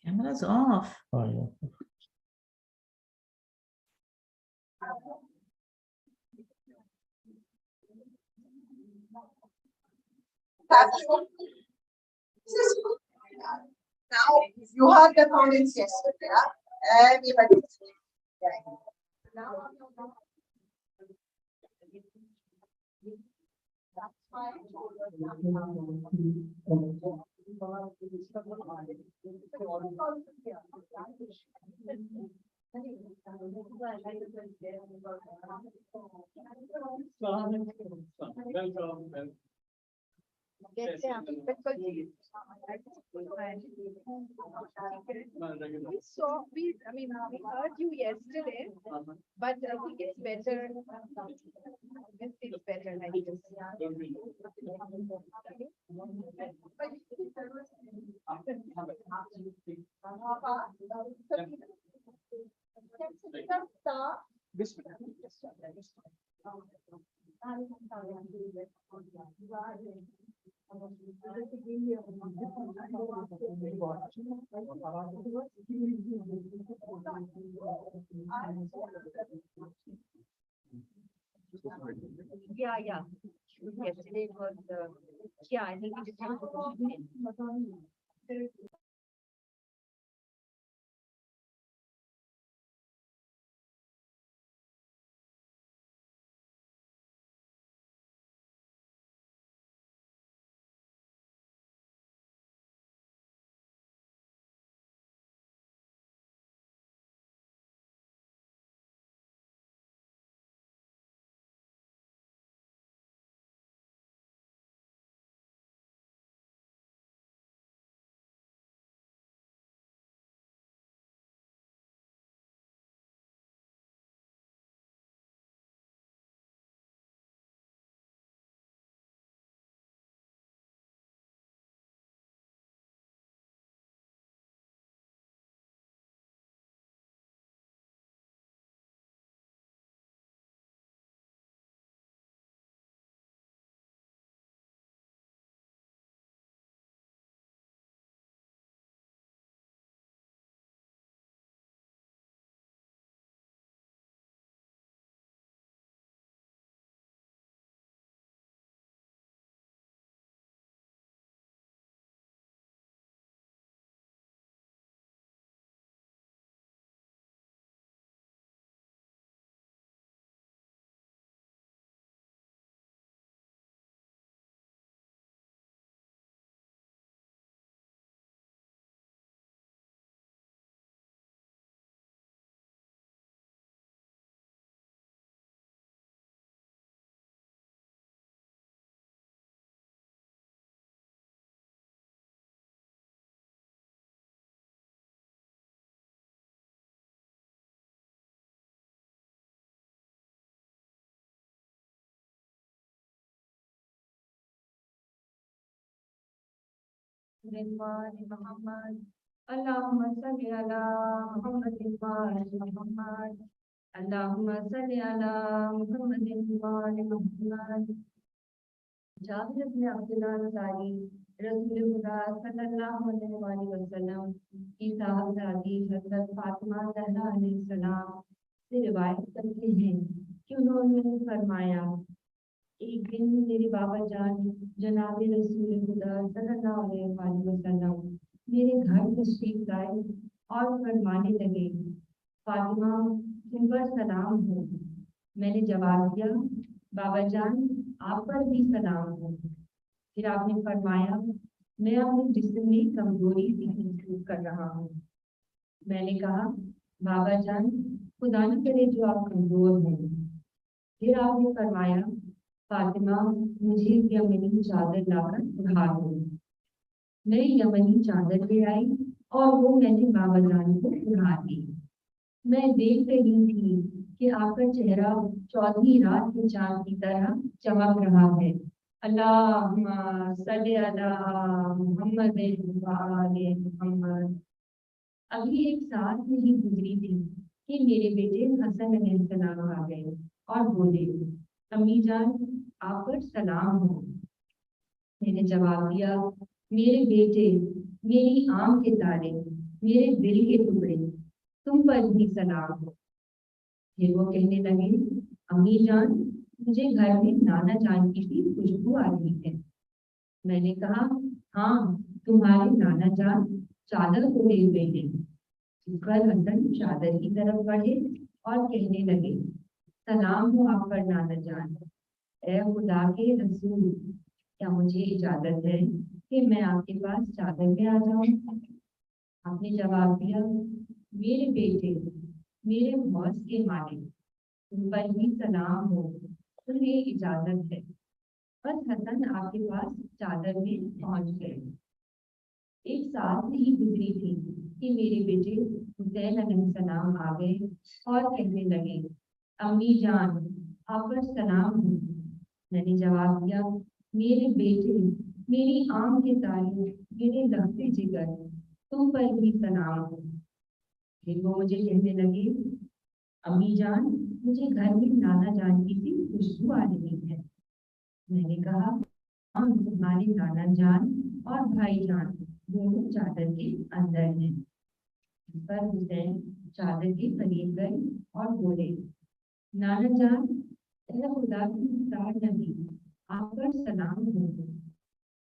Camera's off. Oh, yeah. Now you heard the comments yesterday. Everybody. Now that's fine. Yes, yeah. We heard you yesterday, but I think it's better. It's better like this. Yeah, yeah. Yesterday it was, yeah, I think it just Muhammad. Allahumma salli ala Muhammadin wa ali Muhammad. Allahumma salli ala Muhammadin wa ali Muhammad. Jabir ibn Abdullah Ansari, Rasul Khuda sallallahu alaihi wasallam की साहबजादी हज़रत फातिमा ज़हरा अलैहिस्सलाम से रिवायत करते हैं कि उन्होंने फरमाया, एक दिन मेरे बाबा जान जनाब रसूल खुदा सल्लल्लाहु अलैहि वसल्लम मेरे घर तशरीफ लाए और फरमाने लगे, फातिमा तुम पर सलाम हो। मैंने जवाब दिया, बाबा जान आप पर भी सलाम हो। फिर आपने फरमाया, मैं अपने जिस्म में कमजोरी से महसूस कर रहा हूँ। मैंने कहा, बाबा जान खुदा न करे जो आप कमजोर हैं। फिर आपने फरमाया, फातिमा मुझे यमनी चादर लाकर उठा दो। मैं यमनी चादर ले आई और वो मैंने बाबा जान को उठा दी। मैं देख रही थी कि आपका चेहरा चौथी रात के चांद की तरह चमक रहा है। अल्लाहुम्मा सल्ली अला मुहम्मदिन व आले मुहम्मद। अभी एक साल नहीं गुजरी थी कि मेरे बेटे हसन अलैहिस्सलाम आ गए और बोले, अम्मी जान, आप पर सलाम हो। मैंने जवाब दिया, मेरे बेटे, मेरी आंख के तारे, मेरे दिल के टुकड़े, तुम पर भी सलाम हो। फिर वो कहने लगे, अम्मी जान, मुझे घर में नाना जान की भी खुशबू आ रही है। मैंने कहा, हाँ, तुम्हारे नाना जान चादर ओढ़े हुए हैं। पर हसन चादर की तरफ बढ़े और कहने लगे, सलाम हो आप पर नाना जान। ए खुदा के रसूल, क्या मुझे इजाजत है कि मैं आपके पास चादर में आ जाऊं? आपने जवाब दिया, मेरे बेटे, मेरे मौज के मालिक, तुम पर भी सलाम हो, तुम्हें इजाजत है। बस हसन आपके पास चादर में पहुंच गए। एक साल नहीं गुजरी थी कि मेरे बेटे हुसैन अलैहिस्सलाम आ गए और कहने लगे, अम्मी जान, आप पर सलाम हो। मैंने जवाब दिया, मेरे बेटे, मेरी आंख के तारे, मेरे लहते जिगर, तुम पर भी सलाम हो। फिर वो मुझे कहने लगे, अम्मी जान, मुझे घर में नाना जान की सी खुशबू आ रही है। मैंने कहा, हाँ, तुम्हारे नाना जान और भाई जान दोनों चादर के अंदर हैं। पर हुसैन चादर के करीब गए और बोले, नाना जान, तेरा खुदा की मुख्तार नबी, आप पर सलाम हो।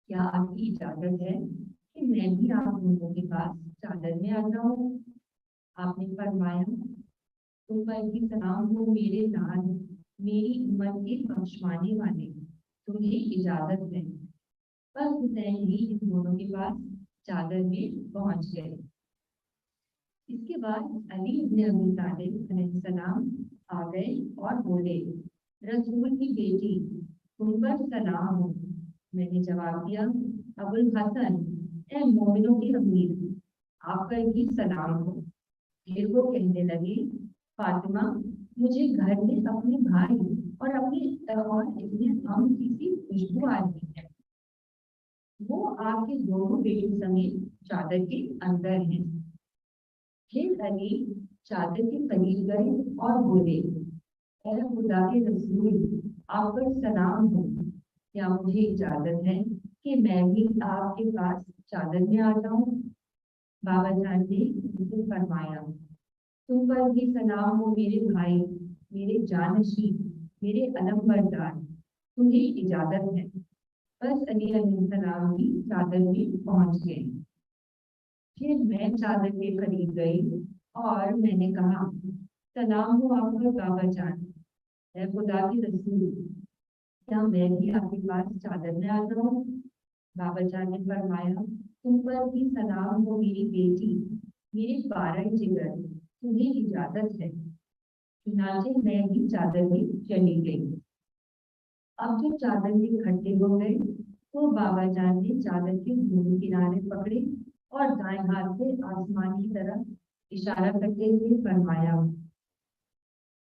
क्या आपकी इजाजत है कि मैं भी आप लोगों के पास चादर में आ जाऊं? आपने फरमाया, तुम पर भी सलाम हो मेरे लाल, मेरी उम्मत के बख्शवाने वाले, तुम्हें इजाजत है। पर हुसैन भी इन दोनों के पास चादर में पहुंच गए। इसके बाद अली इब्न अबी तालिब अलैहिस्सलाम आ गए और बोले, रसूल की बेटी, तुम पर सलाम हो। मैंने जवाब दिया, अबुल हसन, ए मोमिनों के अमीर, आप पर भी सलाम हो। फिर वो कहने लगे, फातिमा, मुझे घर में अपने भाई और अपने हम की सी खुशबू आ रही है। वो आपके दोनों बेटों समेत चादर के अंदर हैं। फिर अली चादर के करीब गए और बोले, "ऐ खुदा के रसूल, आप पर सलाम हो। क्या मुझे इजाजत है कि मैं भी आपके पास चादर में आ जाऊं?" बाबा जान ने मुझे फरमाया, तुम पर भी सलाम हो मेरे भाई, मेरे जानशी, मेरे अलम बरदार, तुम्हें इजाजत है। बस अली अलैहिस्सलाम की चादर में पहुंच गए। फिर मैं चादर के करीब गई और मैंने कहा, सलाम हो आप पर बाबा जान, है खुदा की रसूल, क्या मैं भी आपके पास चादर में आ जाऊं? बाबा जान ने फरमाया, तुम पर भी सलाम हो मेरी बेटी, मेरे बारह जिगर, तुम्हें इजाजत है। चुनाचे मैं भी चादर में चली गई। अब जब चादर में इकट्ठे हो गए तो बाबा जान ने चादर के दोनों किनारे पकड़े और दाएं हाथ से आसमान की तरफ इशारा करते हुए फरमाया,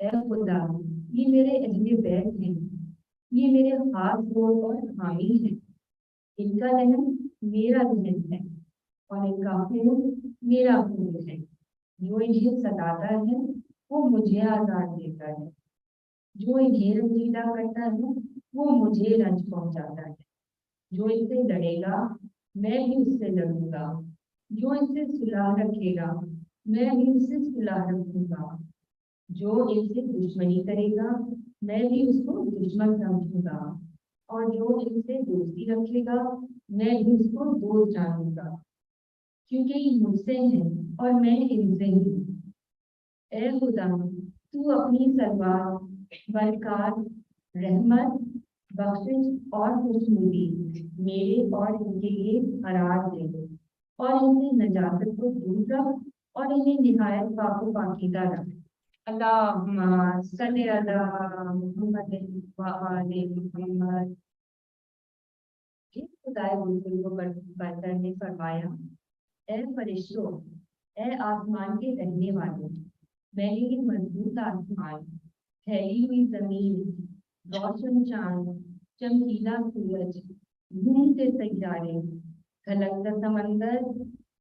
ऐ खुदा, ये मेरे अहले बैत हैं, ये मेरे खास दोस्त और हामी हैं। इनका दहन मेरा दहन है और इनका खून मेरा खून है। जो इन्हें सताता है वो मुझे आजाद देता है, जो इन्हें रंजीदा करता है वो मुझे रंज पहुंचाता है। जो इनसे लड़ेगा मैं भी उससे लड़ूंगा, जो इनसे सुलह रखेगा मैं भी उससे सुलह रखूंगा, जो इनसे दुश्मनी करेगा मैं भी उसको दुश्मन समझूंगा, और जो इनसे दोस्ती रखेगा मैं भी उसको दोस्त जानूंगा, क्योंकि ये मुझसे है और मैं इनसे हूँ। ए खुदा, तू अपनी सलवार, बरकत, रहमत, बख्शिश और खुशनुदी मेरे और इनके लिए हरार दे, और इनसे नजाकत को दूर रख और इन्हें निहायत पाको पाकीदा रख। अल्लाहुम्मा सल्ली अला मुहम्मदिन व आले मुहम्मद। फिर खुदाए बुजुर्ग को बरतर ने फरमाया, ए फरिश्तों, ए आसमान के रहने वालों, मैंने ये मजबूत आसमान, फैली हुई जमीन, रोशन चांद चमकीला सूरज, घूमते सैयारे, धलकता समंदर,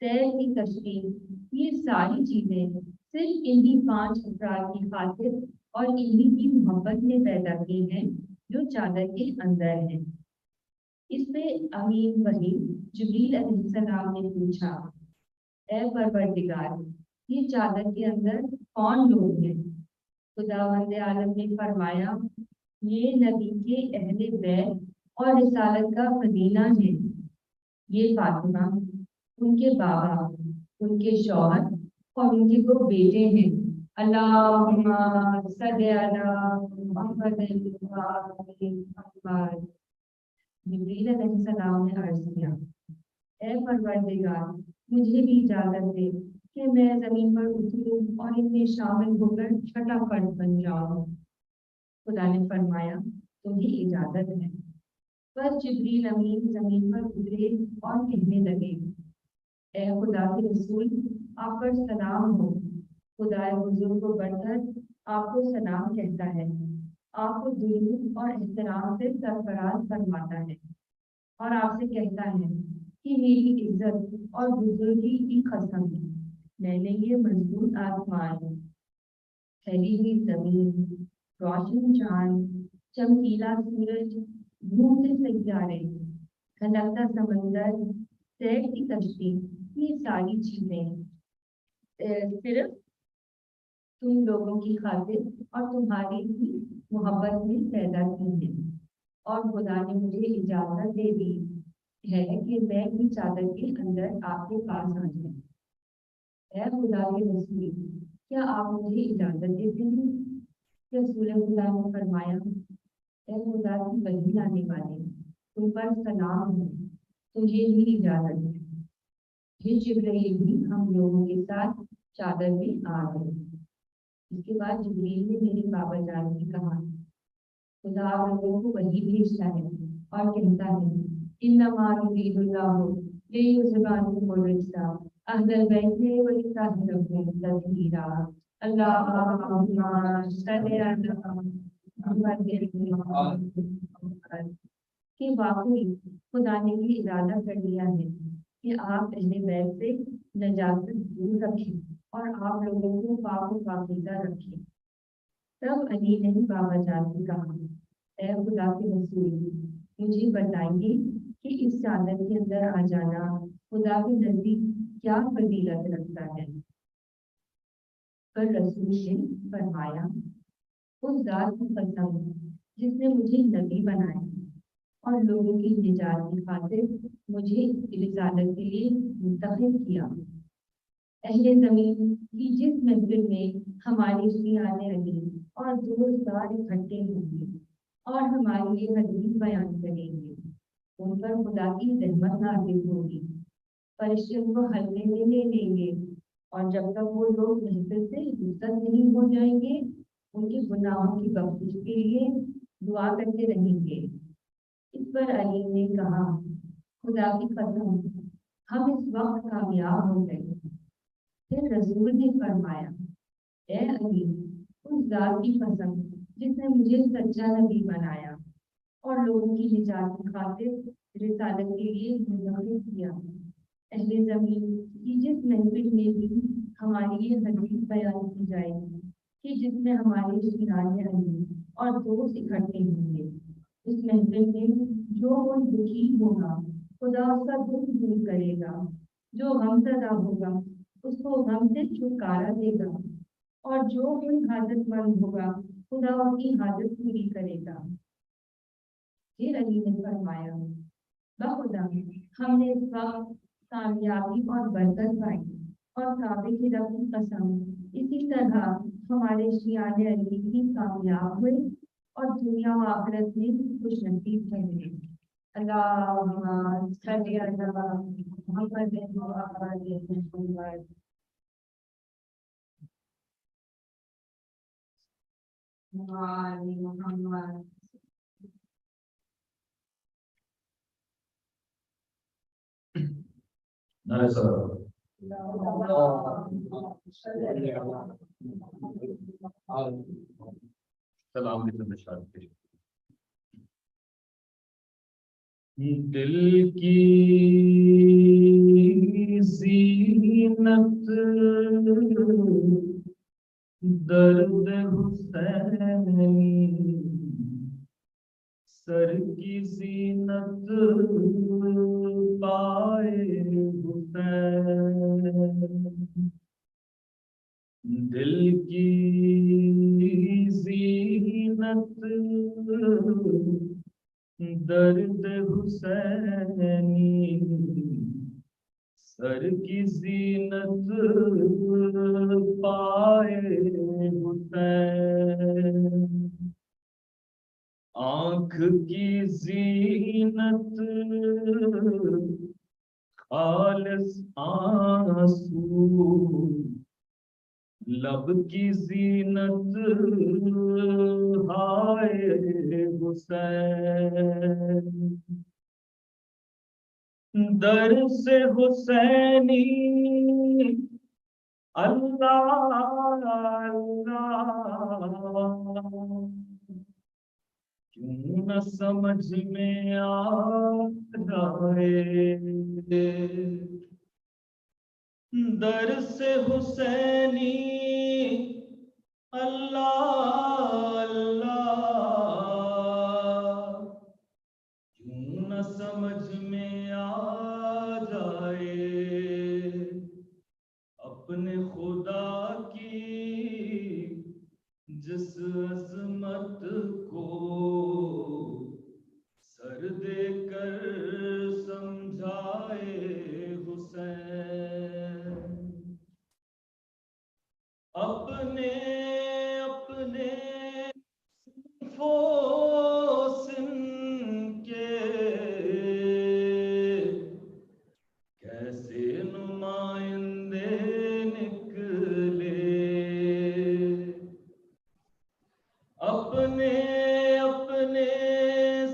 तैरती कश्ती, ये सारी चीजें सिर्फ इन्हीं 5 अफराद की खातिर और इन्हीं की मोहब्बत ने पैदा की हैं जो चादर के अंदर है। इस पे अमीन वही जिब्रील अलैहिस्सलाम ने पूछा, ए परवरदिगार, ये चादर के अंदर कौन लोग हैं? खुदावंद आलम ने फरमाया, ये नबी के अहले बैत और रिसालत का खजीना है। ये फातिमा, उनके बाबा, उनके शौहर और उनके 2 बेटे हैं। अल्लाहुम्मा सल्ली अला मुहम्मदिन व आलि मुहम्मद। जिब्रील अलैहिस्सलाम ने अर्ज किया, ए परवरदिगार, मुझे भी इजाजत दे कि मैं जमीन पर उतरूं और इनमें शामिल होकर छठा फर्द बन जाऊं। खुदा ने फरमाया, तुम्हें इजाजत है। बस जिब्रील अमीन जमीन पर उतरे और कहने लगे, ए खुदा के रसूल, आप पर सलाम हो। खुदा हुजूर को बढ़कर आपको सलाम कहता है, आपको दुरूद और एहतराम से सरफराज फरमाता है और आपसे कहता है कि मेरी इज्जत और बुजुर्गी की कसम, मैंने ये मजबूत आसमान, फैली हुई जमीन, रोशन चांद, चमकीला सूरज, घूमते सैयारे, खनकता समंदर, तैरती कश्ती, ये सारी चीजें सिर्फ तुम लोगों की खातिर और तुम्हारी ही मोहब्बत में पैदा की है। और खुदा ने मुझे इजाजत दे दी है कि मैं भी चादर के अंदर आपके पास आ जाऊं। ऐ खुदा के रसूल, क्या आप मुझे इजाजत देते हैं? रसूल खुदा ने फरमाया, ऐ खुदा की वही लाने वाले, तुम पर सलाम हो, तुझे भी इजाजत है। ये जिब्रील भी हम लोगों के साथ चादर में आ गए। इसके बाद जिब्रील ने मेरे बाबा जान से कहा, खुदा आप लोगों को वही भेजता है और कहता है, इन्नमा युरीदुल्लाहु लियुज़हिबा अन्कुम रिज्सा अहलल बैति व युत्ताहिरकुम तत्हीरा। अल्लाहुम्मा सल्ली अला मुहम्मदिन व आलि मुहम्मद। कि वाकई खुदा ने ये इरादा कर लिया है कि आप अहले बैत से नजाकत दूर रखें और आप लोगों को पाक व पाकीज़ा रखें। तब अली ने बाबा जान से कहा, ऐ खुदा के रसूल, मुझे बताइए कि इस चादर के अंदर आ जाना खुदा के नजदीक क्या फजीलत रखता है। पर रसूल ने फरमाया, उस जात की कसम जिसने मुझे नबी बनाया और लोगों की निजात की खातिर मुझे रिसालत के लिए मुंतखब किया। अहले जमीन की जिस महफिल में हमारी शियाने अली और दोस्तदार इकट्ठे होंगे और हमारी ये हदीस बयान करेंगे, उन पर खुदा की रहमत नाज़िल होगी। फरिश्ते उनको हल्के में ले लेंगे और जब तक वो लोग महफिल से रुखसत नहीं हो जाएंगे, उनके गुनाहों की बख्शिश के लिए दुआ करते रहेंगे। इस पर अली ने कहा, खुदा की कसम, हम इस वक्त कामयाब हो गए। फिर रसूल ने फरमाया, ए अली, उस जात की कसम जिसने मुझे सच्चा नबी बनाया और लोगों की निजात की खातिर रिसालत के लिए मुंतखब किया। अहले जमीन की जिस महफिल में भी हमारी ये हदीस बयान की जाएगी कि जिसमें हमारे शिराने अली और दोस्त इकट्ठे होंगे, उस महफिल में जो कोई दुखी होगा खुदा उसका दुख दूर करेगा, जो गमज़दा होगा उसको गम से छुटकारा देगा और जो कोई हाजतमंद होगा खुदा उसकी हाजत पूरी करेगा। फिर अली ने फरमाया, बखुदा, हमने इस वक्त कामयाबी और बरकत पाई और काबे की रब की कसम, इसी तरह हमारे शियाने अली भी कामयाब हुए और दुनिया व आखिरत में खुशनसीब ठहरे। अल्लाहुम्मा सल्ली अला मुहम्मदिन व आलि मुहम्मद। आलि मुहम्मद। सलाम दिल की ज़ीनत दर्द हुसैनी, सर की ज़ीनत पाए हुसैन। दिल की ज़ीनत दर्द हुसैनी, सर की ज़ीनत पाए हुसैन। आँख की ज़ीनत खालिस आंसू, लब की ज़ीनत हाय हुसैन। दर से हुसैनी अल्लाह अल्लाह, क्यों न समझ में आ जाए। दर से हुसैनी अल्लाह अल्लाह, क्यों न समझ में आ जाए। अपने खुदा की जिस अजमत को सर देकर समझाए हुसैन। अपने अपने फोसिन के कैसे नुमाइंदे निकले। अपने अपने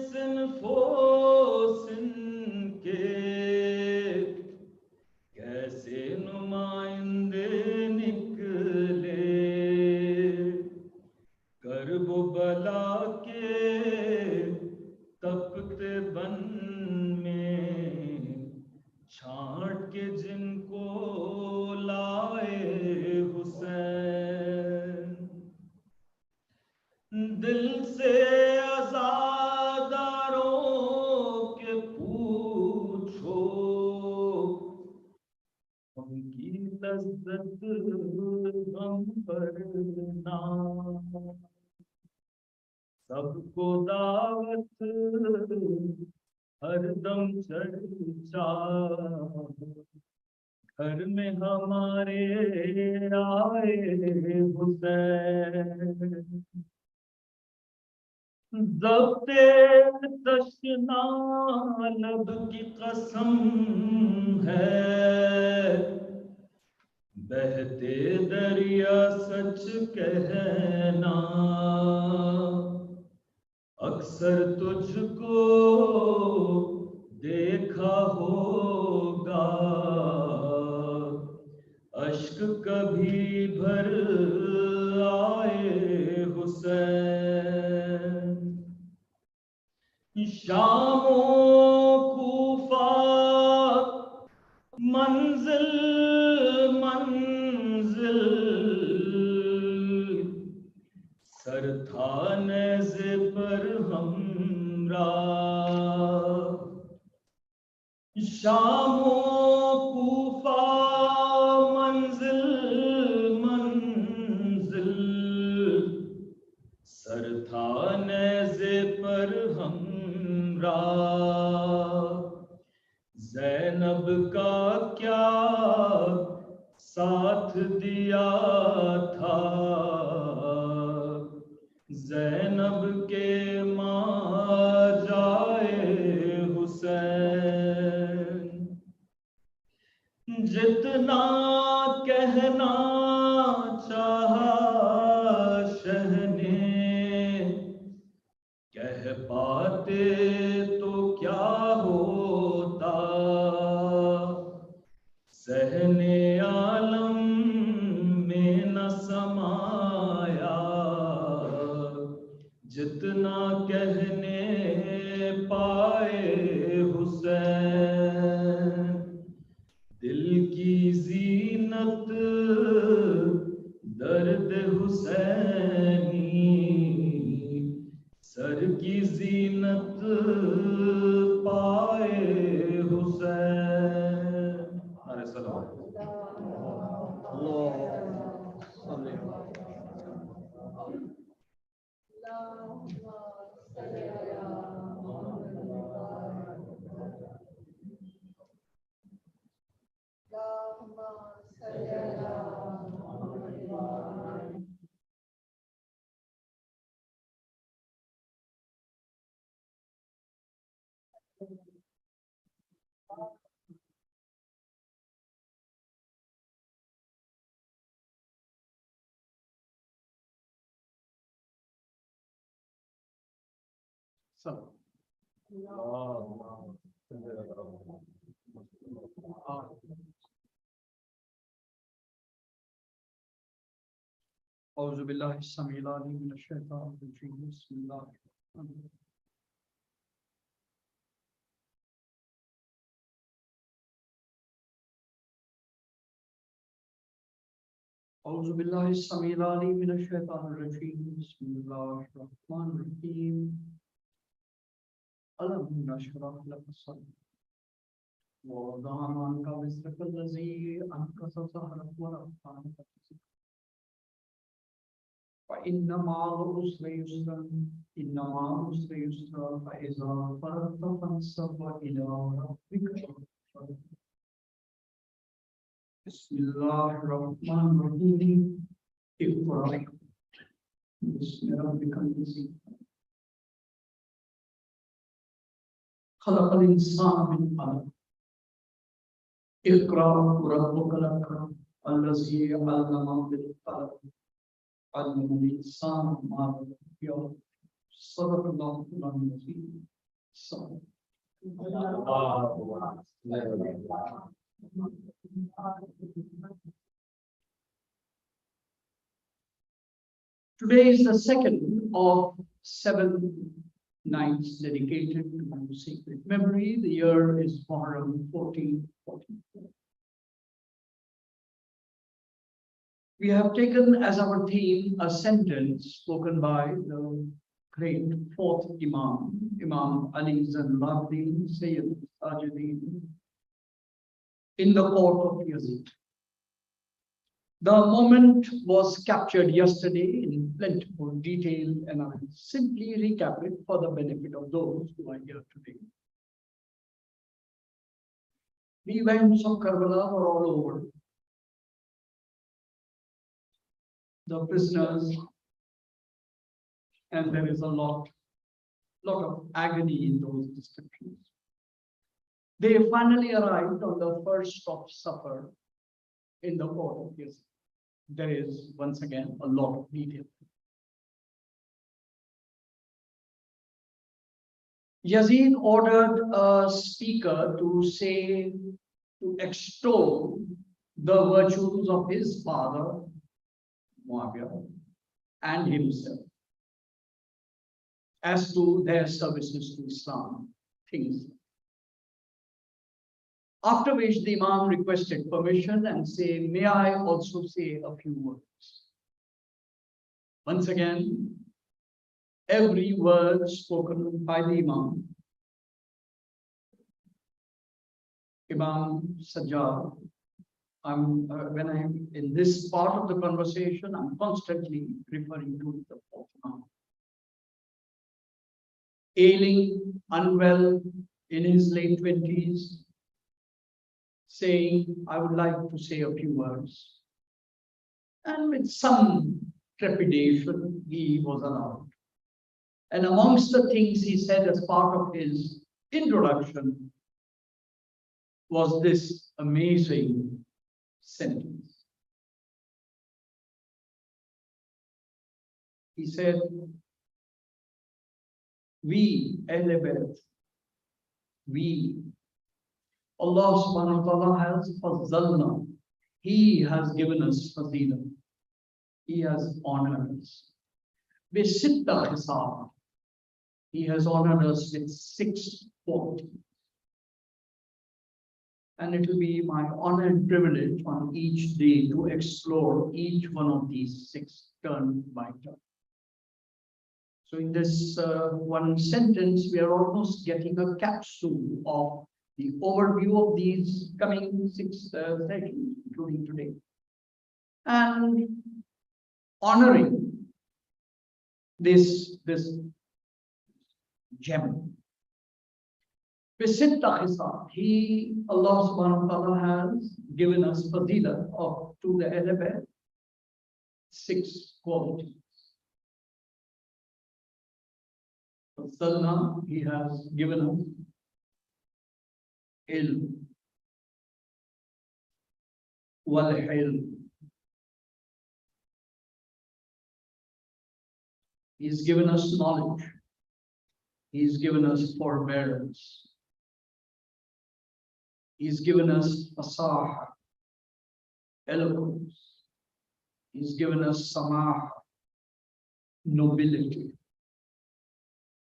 सिन्फो सिन के कैसे नुमाइंदे निकले। करब बला के तपते बन में छांट के जिनको लाए हुसैन। दिल से अज़ादारों के पूछो, उनकी लज्जत गम पर ना। सबको दावत हरदम चर्चा, घर में हमारे आए हुसैन। ज़ब्ते तशना लब की कसम है, बहते दरिया सच कहना। अक्सर तुझको देखा होगा, अश्क कभी भर आए हुसैन। शामो कूफा मंजिल मंजिल, सर था नेज़े पर हमरा। शामो कूफा मंजिल मंजिल, सर था नेज़े पर हमरा। ज़ैनब का क्या साथ दिया था, ज़ैनब के मां जाए हुसैन। जितना कहना चाहा शह ने, कह पाते तो क्या होता। सहने आलम में न समाया, जितना कहने पाए So, أعوذ بالله السميع العليم من الشيطان الرجيم بسم الله الرحمن الرحيم أعوذ بالله السميع العليم من الشيطان الرجيم بسم الله الرحمن الرحيم ألم نشرح لك صدرك ووضعنا عنك وزرك الذي أنقض ظهرك ورفعنا لك ذكرك فإن مع العسر يسرا إن مع العسر يسرا فإذا فرغت فانصب إلى ربك فارغب. بسم الله الرحمن الرحيم اقرأ بسم ربك الذي خلق الإنسان من علق اقرأ وربك الأكرم الذي علم بالقلم علم الإنسان ما لم يعلم صدق الله العظيم. صدق. Today is the second of 7 nights dedicated to sacred memory. The year is Muharram 1444. We have taken as our theme a sentence spoken by the great fourth Imam, Imam Ali bin Husayn, in the Court of Yazid. The moment was captured yesterday in plentiful detail, and I'll simply recap it for the benefit of those who are here today. The events of Karbala were all over. The prisoners, and there is a lot of agony in those descriptions. They finally arrived on the first of Safar in the Court of Yazid. There is once again a lot of detail. Yazid ordered a speaker to extol the virtues of his father, Muawiyah, and himself as to their services to Islam, things. After which the Imam requested permission and say, may I also say a few words? Once again, every word spoken by the Imam, Imam Sajjad, when I'm in this part of the conversation, I'm constantly referring to the fourth Imam. Ailing, unwell, in his late 20s, saying, I would like to say a few words. And with some trepidation, he was allowed. And amongst the things he said as part of his introduction was this amazing sentence. He said, we, Ahle Bayt, we, Allah subhanahu wa ta'ala has fazzalna. He has given us fazila. He has honored us. Bisitta hisab. He has honored us with 6 qualities. And it will be my honor and privilege on each day to explore each one of these 6 turn by turn. So in this one sentence, we are almost getting a capsule of the overview of these coming 6 sessions, including today. And honoring this gem. He, Allah subhanahu wa ta'ala, has given us fadila to the Ahle Bayt 6 qualities. He has given us ilm, wal hilm. He's given us knowledge. He's given us forbearance. He's given us fasaha, eloquence. He's given us samah, nobility.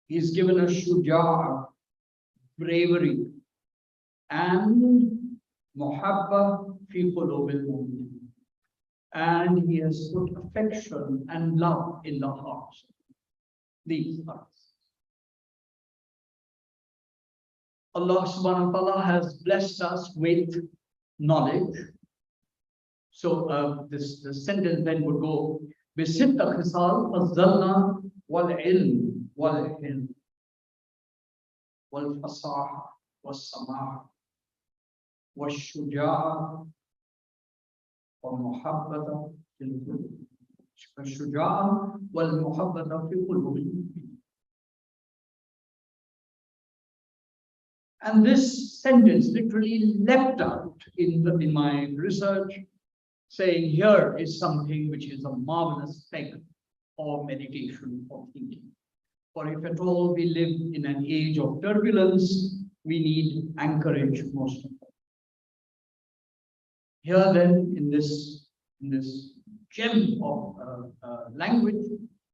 He's given us shuja'a, bravery, and muhabba fi qulubil mu'minin. And he has put affection and love in the hearts. These hearts. Allah subhanahu wa ta'ala has blessed us with knowledge. So the sentence then would go, بِسِتَّ خِصَالٍ فَالظَّلْنَا وَالْعِلْمِ وَالْحِلْمِ وَالْفَصَاحَةِ وَالسَّمَاحَةِ وَالشُّجَاعَةِ وَالْمُحَبَّةَ فِي الْقُلُوبِ وَالشُّجَاعَةِ وَالْمُحَبَّةَ فِي قُلُوبِ. And this sentence literally leapt out in my research, saying here is something which is a marvelous thing for meditation, for thinking. For if at all we live in an age of turbulence, we need anchorage most of all. Here then, in this gem of language,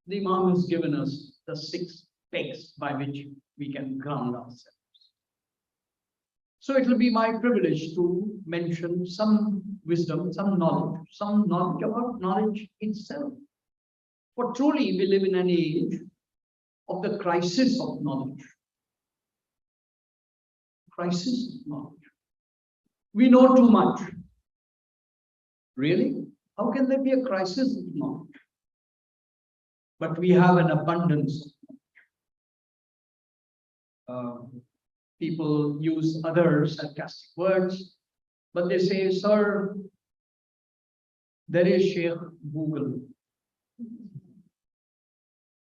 the Imam has given us the 6 pegs by which we can ground ourselves. So it will be my privilege to mention some wisdom, some knowledge about knowledge itself. For truly we live in an age of the crisis of knowledge. Crisis of knowledge. We know too much. Really? How can there be a crisis of knowledge? But we have an abundance of knowledge. People use other sarcastic words, but they say, sir, there is Sheikh Google.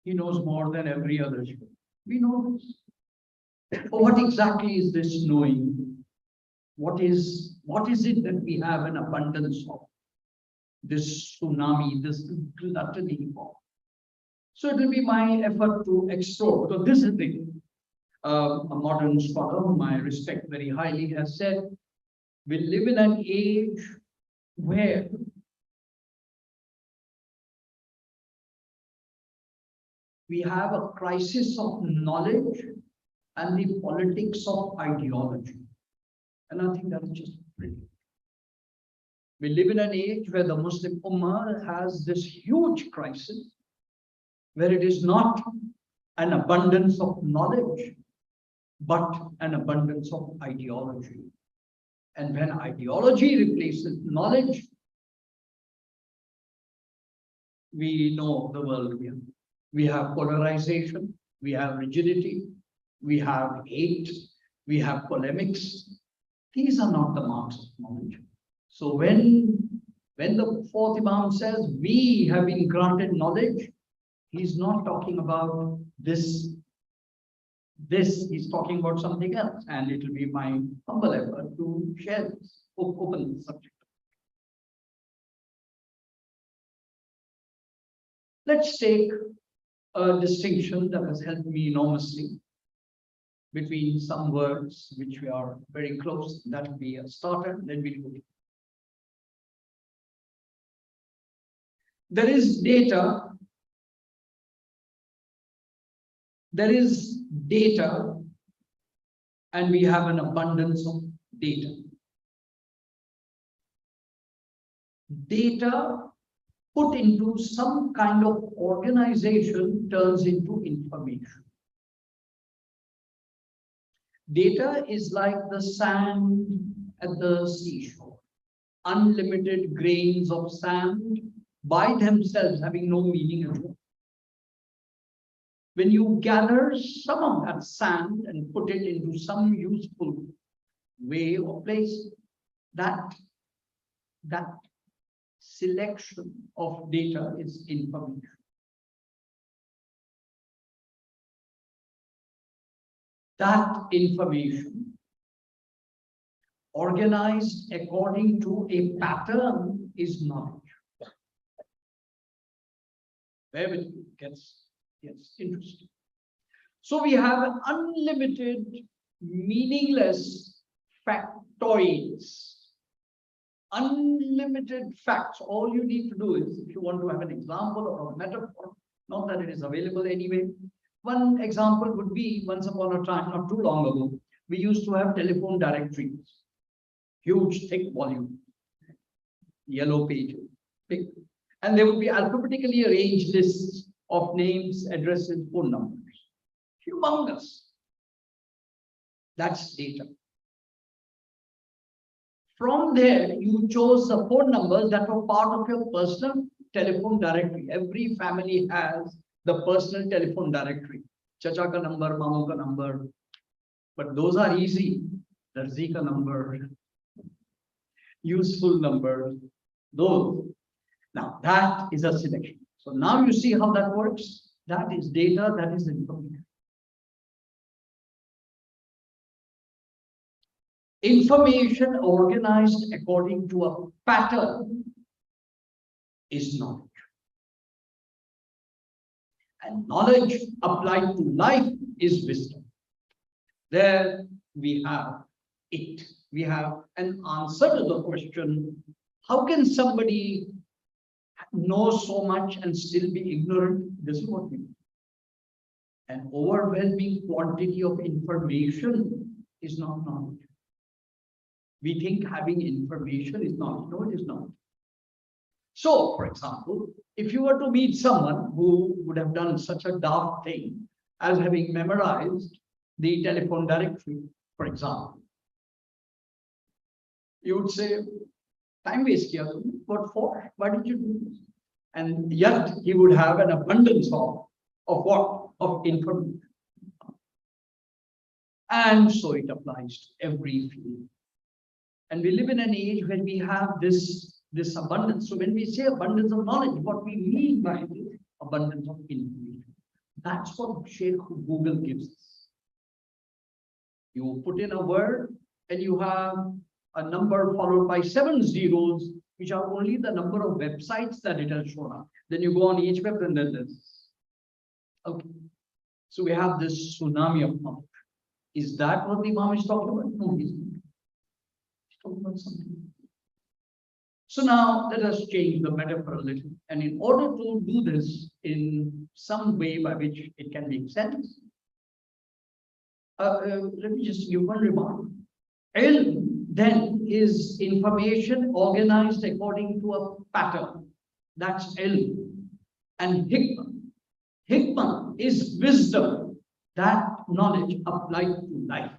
He knows more than every other Sheikh. We know this. But what exactly is this knowing? What is it that we have an abundance of? This tsunami, this gluttony of. So it will be my effort to explore, because this is the a modern scholar whom I respect very highly has said, we live in an age where we have a crisis of knowledge and the politics of ideology. And I think that is just brilliant. We live in an age where the Muslim Ummah has this huge crisis, where it is not an abundance of knowledge, but an abundance of ideology. And when ideology replaces knowledge, we know the world we have. We have polarization, we have rigidity, we have hate, we have polemics. These are not the marks of knowledge. So when the 4th Imam says, we have been granted knowledge, he's not talking about this, he's talking about something else, and it will be my humble effort to share this, open the subject. Let's take a distinction that has helped me enormously between some words which we are very close. That will be a starter, then we'll go. There is data. There is data, and we have an abundance of data. Data put into some kind of organization turns into information. Data is like the sand at the seashore. Unlimited grains of sand by themselves having no meaning at all. When you gather some of that sand and put it into some useful way or place, that selection of data is information. That information organized according to a pattern is knowledge. Where it gets interesting. So we have unlimited, meaningless factoids. Unlimited facts. All you need to do is, if you want to have an example or a metaphor, not that it is available anyway. One example would be, once upon a time, not too long ago, we used to have telephone directories. Huge, thick volume. Yellow pages. Big. And there would be alphabetically arranged lists of names, addresses, phone numbers. Humongous. That's data. From there, you chose the phone numbers that were part of your personal telephone directory. Every family has the personal telephone directory. Chacha ka number, mama ka number. But those are easy. Darzi ka number, useful numbers, those. Now, that is a selection. So now you see how that works. That is data, that is information. Information organized according to a pattern is knowledge. And knowledge applied to life is wisdom. There we have it. We have an answer to the question, how can somebody know so much and still be ignorant? This is what we mean. An overwhelming quantity of information is not knowledge. We think having information is knowledge. No, it is not. So, for example, if you were to meet someone who would have done such a daft thing as having memorized the telephone directory, for example, you would say, time waste kiya tumne. What for? Why did you do this? And yet he would have an abundance of what? Of information. And so it applies to every field. And we live in an age when we have this abundance. So when we say abundance of knowledge, what we mean by it is abundance of information. That's what Sheikh Google gives us. You put in a word and you have a number followed by 7 zeros, which are only the number of websites that it has shown up. Then you go on each web and then this. Okay. So we have this tsunami of knowledge. Is that what the Imam is talking about? No, he's not. He's talking about something. So now let us change the metaphor a little. And in order to do this in some way by which it can make sense, let me just give one remark. Ilm then is information organized according to a pattern. That's ilm. And hikmah. Hikmah is wisdom, that knowledge applied to life.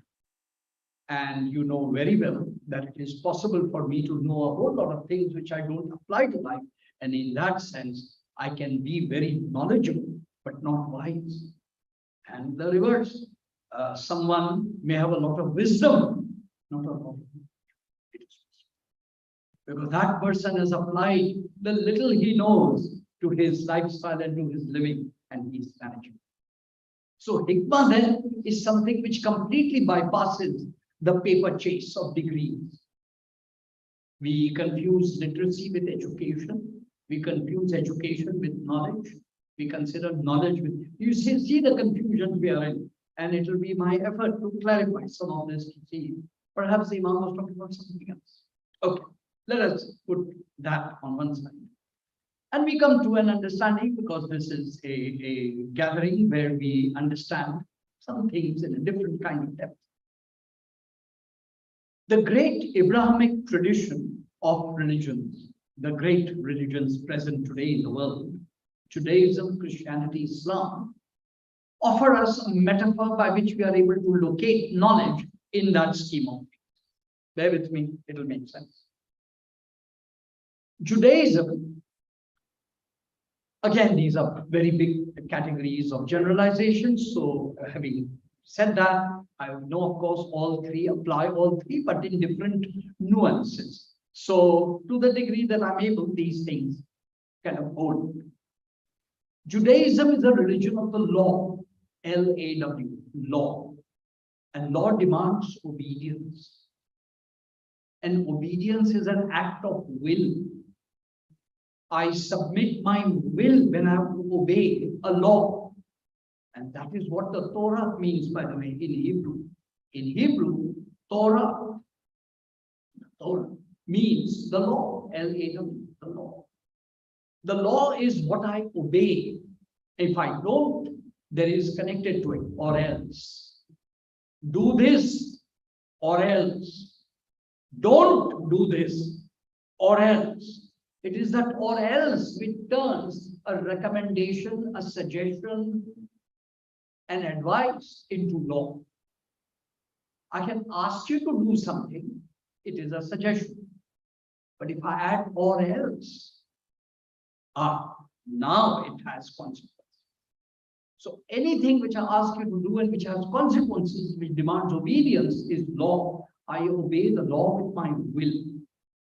And you know very well that it is possible for me to know a whole lot of things which I don't apply to life. And in that sense, I can be very knowledgeable, but not wise. And the reverse. Someone may have a lot of wisdom, not a lot of knowledge. Because that person has applied the little he knows to his lifestyle and to his living, and he's managing. So hikmah then is something which completely bypasses the paper chase of degrees. We confuse literacy with education. We confuse education with knowledge. We consider knowledge with... You see the confusion we are in. And it will be my effort to clarify some of this to see. Perhaps the Imam was talking about something else. Okay, let us put that on one side. And we come to an understanding, because this is a gathering where we understand some things in a different kind of depth. The great Abrahamic tradition of religions, the great religions present today in the world, Judaism, Christianity, Islam, offer us a metaphor by which we are able to locate knowledge in that scheme of things. Bear with me, it'll make sense. Judaism, again, these are very big categories of generalizations. So having said that, I know, of course, all three apply, all three, but in different nuances. So to the degree that I'm able, these things kind of hold. Judaism is a religion of the law, L-A-W, law. And law demands obedience. And obedience is an act of will. I submit my will when I obey a law. And that is what the Torah means, by the way, in Hebrew. In Hebrew, Torah means the law, L-A-W, the law. The law is what I obey. If I don't, there is connected to it, or else. Do this, or else. Don't do this, or else. It is that or else which turns a recommendation, a suggestion, an advice into law. I can ask you to do something, it is a suggestion. But if I add or else, now it has consequences. So anything which I ask you to do and which has consequences, which demands obedience, is law. I obey the law with my will.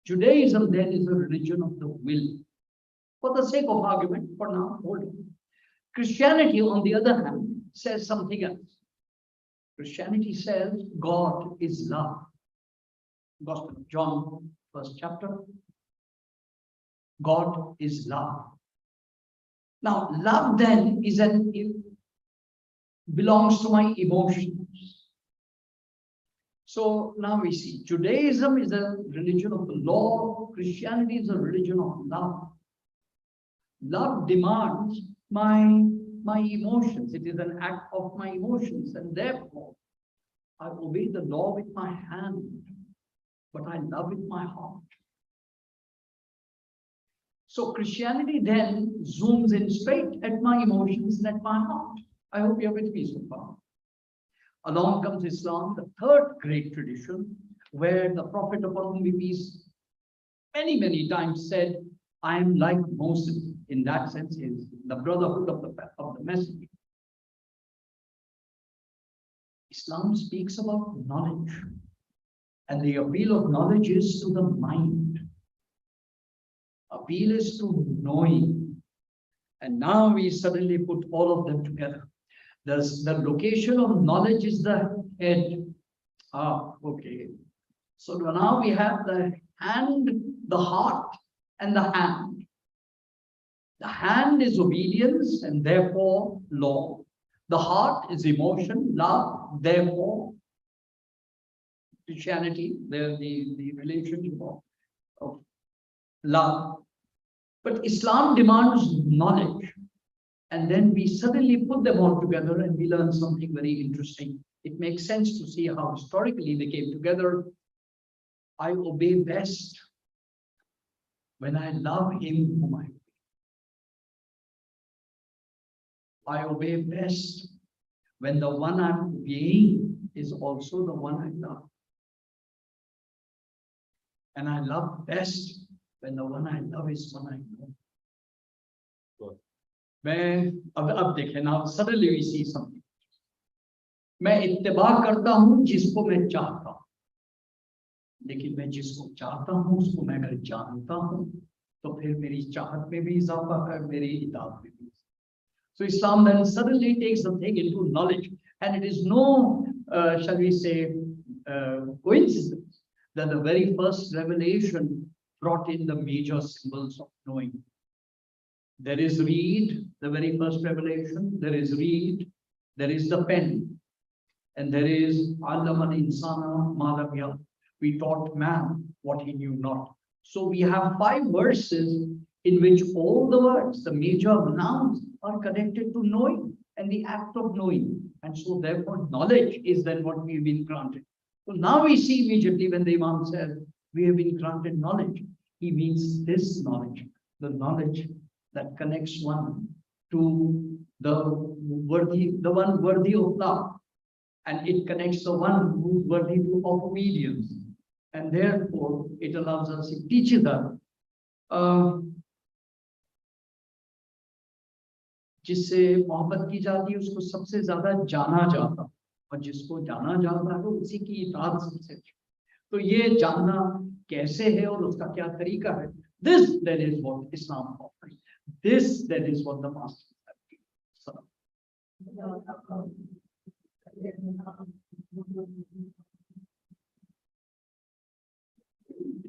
Judaism then is a religion of the will. For the sake of argument, for now, hold it. Christianity, on the other hand, says something else. Christianity says God is love. Gospel of John, first chapter. God is love. Now, love then belongs to my emotions. So now we see Judaism is a religion of the law, Christianity is a religion of love. Love demands my emotions. It is an act of my emotions, and therefore I obey the law with my hand, but I love with my heart. So Christianity then zooms in straight at my emotions and at my heart. I hope you're with me so far. Along comes Islam, the third great tradition, where the Prophet upon whom be peace many times said, I am like Moses. In that sense, is the brotherhood of the message. Islam speaks about knowledge, and the appeal of knowledge is to the mind. Appeal is to knowing. And now we suddenly put all of them together. The location of knowledge is the head. Okay. So now we have the hand, the heart, and the hand. The hand is obedience and therefore law. The heart is emotion, love, therefore Christianity, the relationship of love. But Islam demands knowledge. And then we suddenly put them all together and we learn something very interesting. It makes sense to see how historically they came together. I obey best when I love him whom I obey. I obey best when the one I'm obeying is also the one I love. And I love best when the one I love is one I know. अब देखें, now suddenly we see something. मैं इत्तिबा करता हूं जिसको मैं चाहता हूं, लेकिन मैं जिसको चाहता हूं उसको मैं अगर जानता हूं तो फिर मेरी चाहत में भी इजाफा है, मेरी इताअत में भी. So Islam then suddenly takes the thing into knowledge, and it is no, shall we say, coincidence that the very first revelation brought in the major symbols of knowing. There is reed, the very first revelation. There is reed, there is the pen, and there is Allama al-insana ma lam ya'lam. We taught man what he knew not. So we have 5 verses in which all the words, the major nouns, are connected to knowing and the act of knowing. And so therefore knowledge is then what we've been granted. So now we see immediately when the Imam says we have been granted knowledge, he means this knowledge, the knowledge that connects one to the one worthy of love, and it connects the one who is worthy of obedience, and therefore it allows us, it teaches us जिससे मोहब्बत की जाती है उसको सबसे ज्यादा जाना जाता है, और जिसको जाना जाता है उसी की इताअत सबसे अच्छी. तो ये जानना कैसे है और उसका क्या तरीका है, this that is what Islam offers. This that is what the Master has given.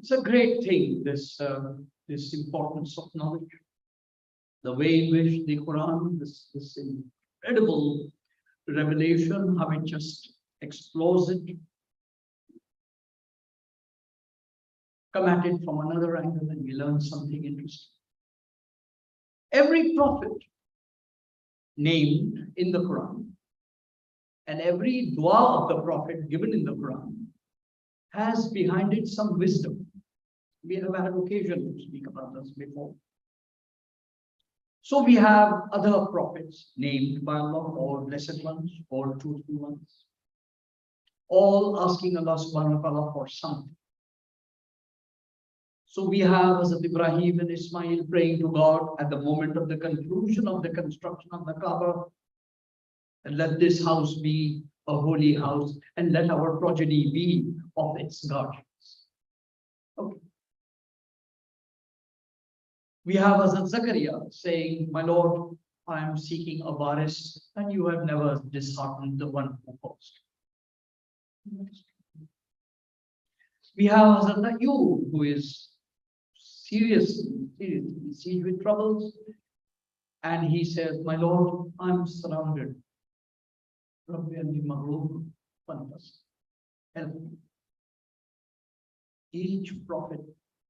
It's a great thing, this importance of knowledge. The way in which the Quran, this incredible revelation, how it just explores it, come at it from another angle, and we learn something interesting. Every prophet named in the Quran and every dua of the prophet given in the Quran has behind it some wisdom. We have had occasion to speak about this before. So we have other prophets named by Allah, all blessed ones, all truthful ones, all asking Allah subhanahu wa ta'ala for something. So we have Hazrat Ibrahim and Ismail praying to God at the moment of the conclusion of the construction of the Kaaba. And let this house be a holy house, and let our progeny be of its guardians. Okay. We have Hazrat Zakaria saying, my Lord, I am seeking a waris, and you have never disheartened the one who opposed. We have Hazrat Ayub, who is seriously besieged with troubles, and he says, my Lord, I'm surrounded. Help me. Each prophet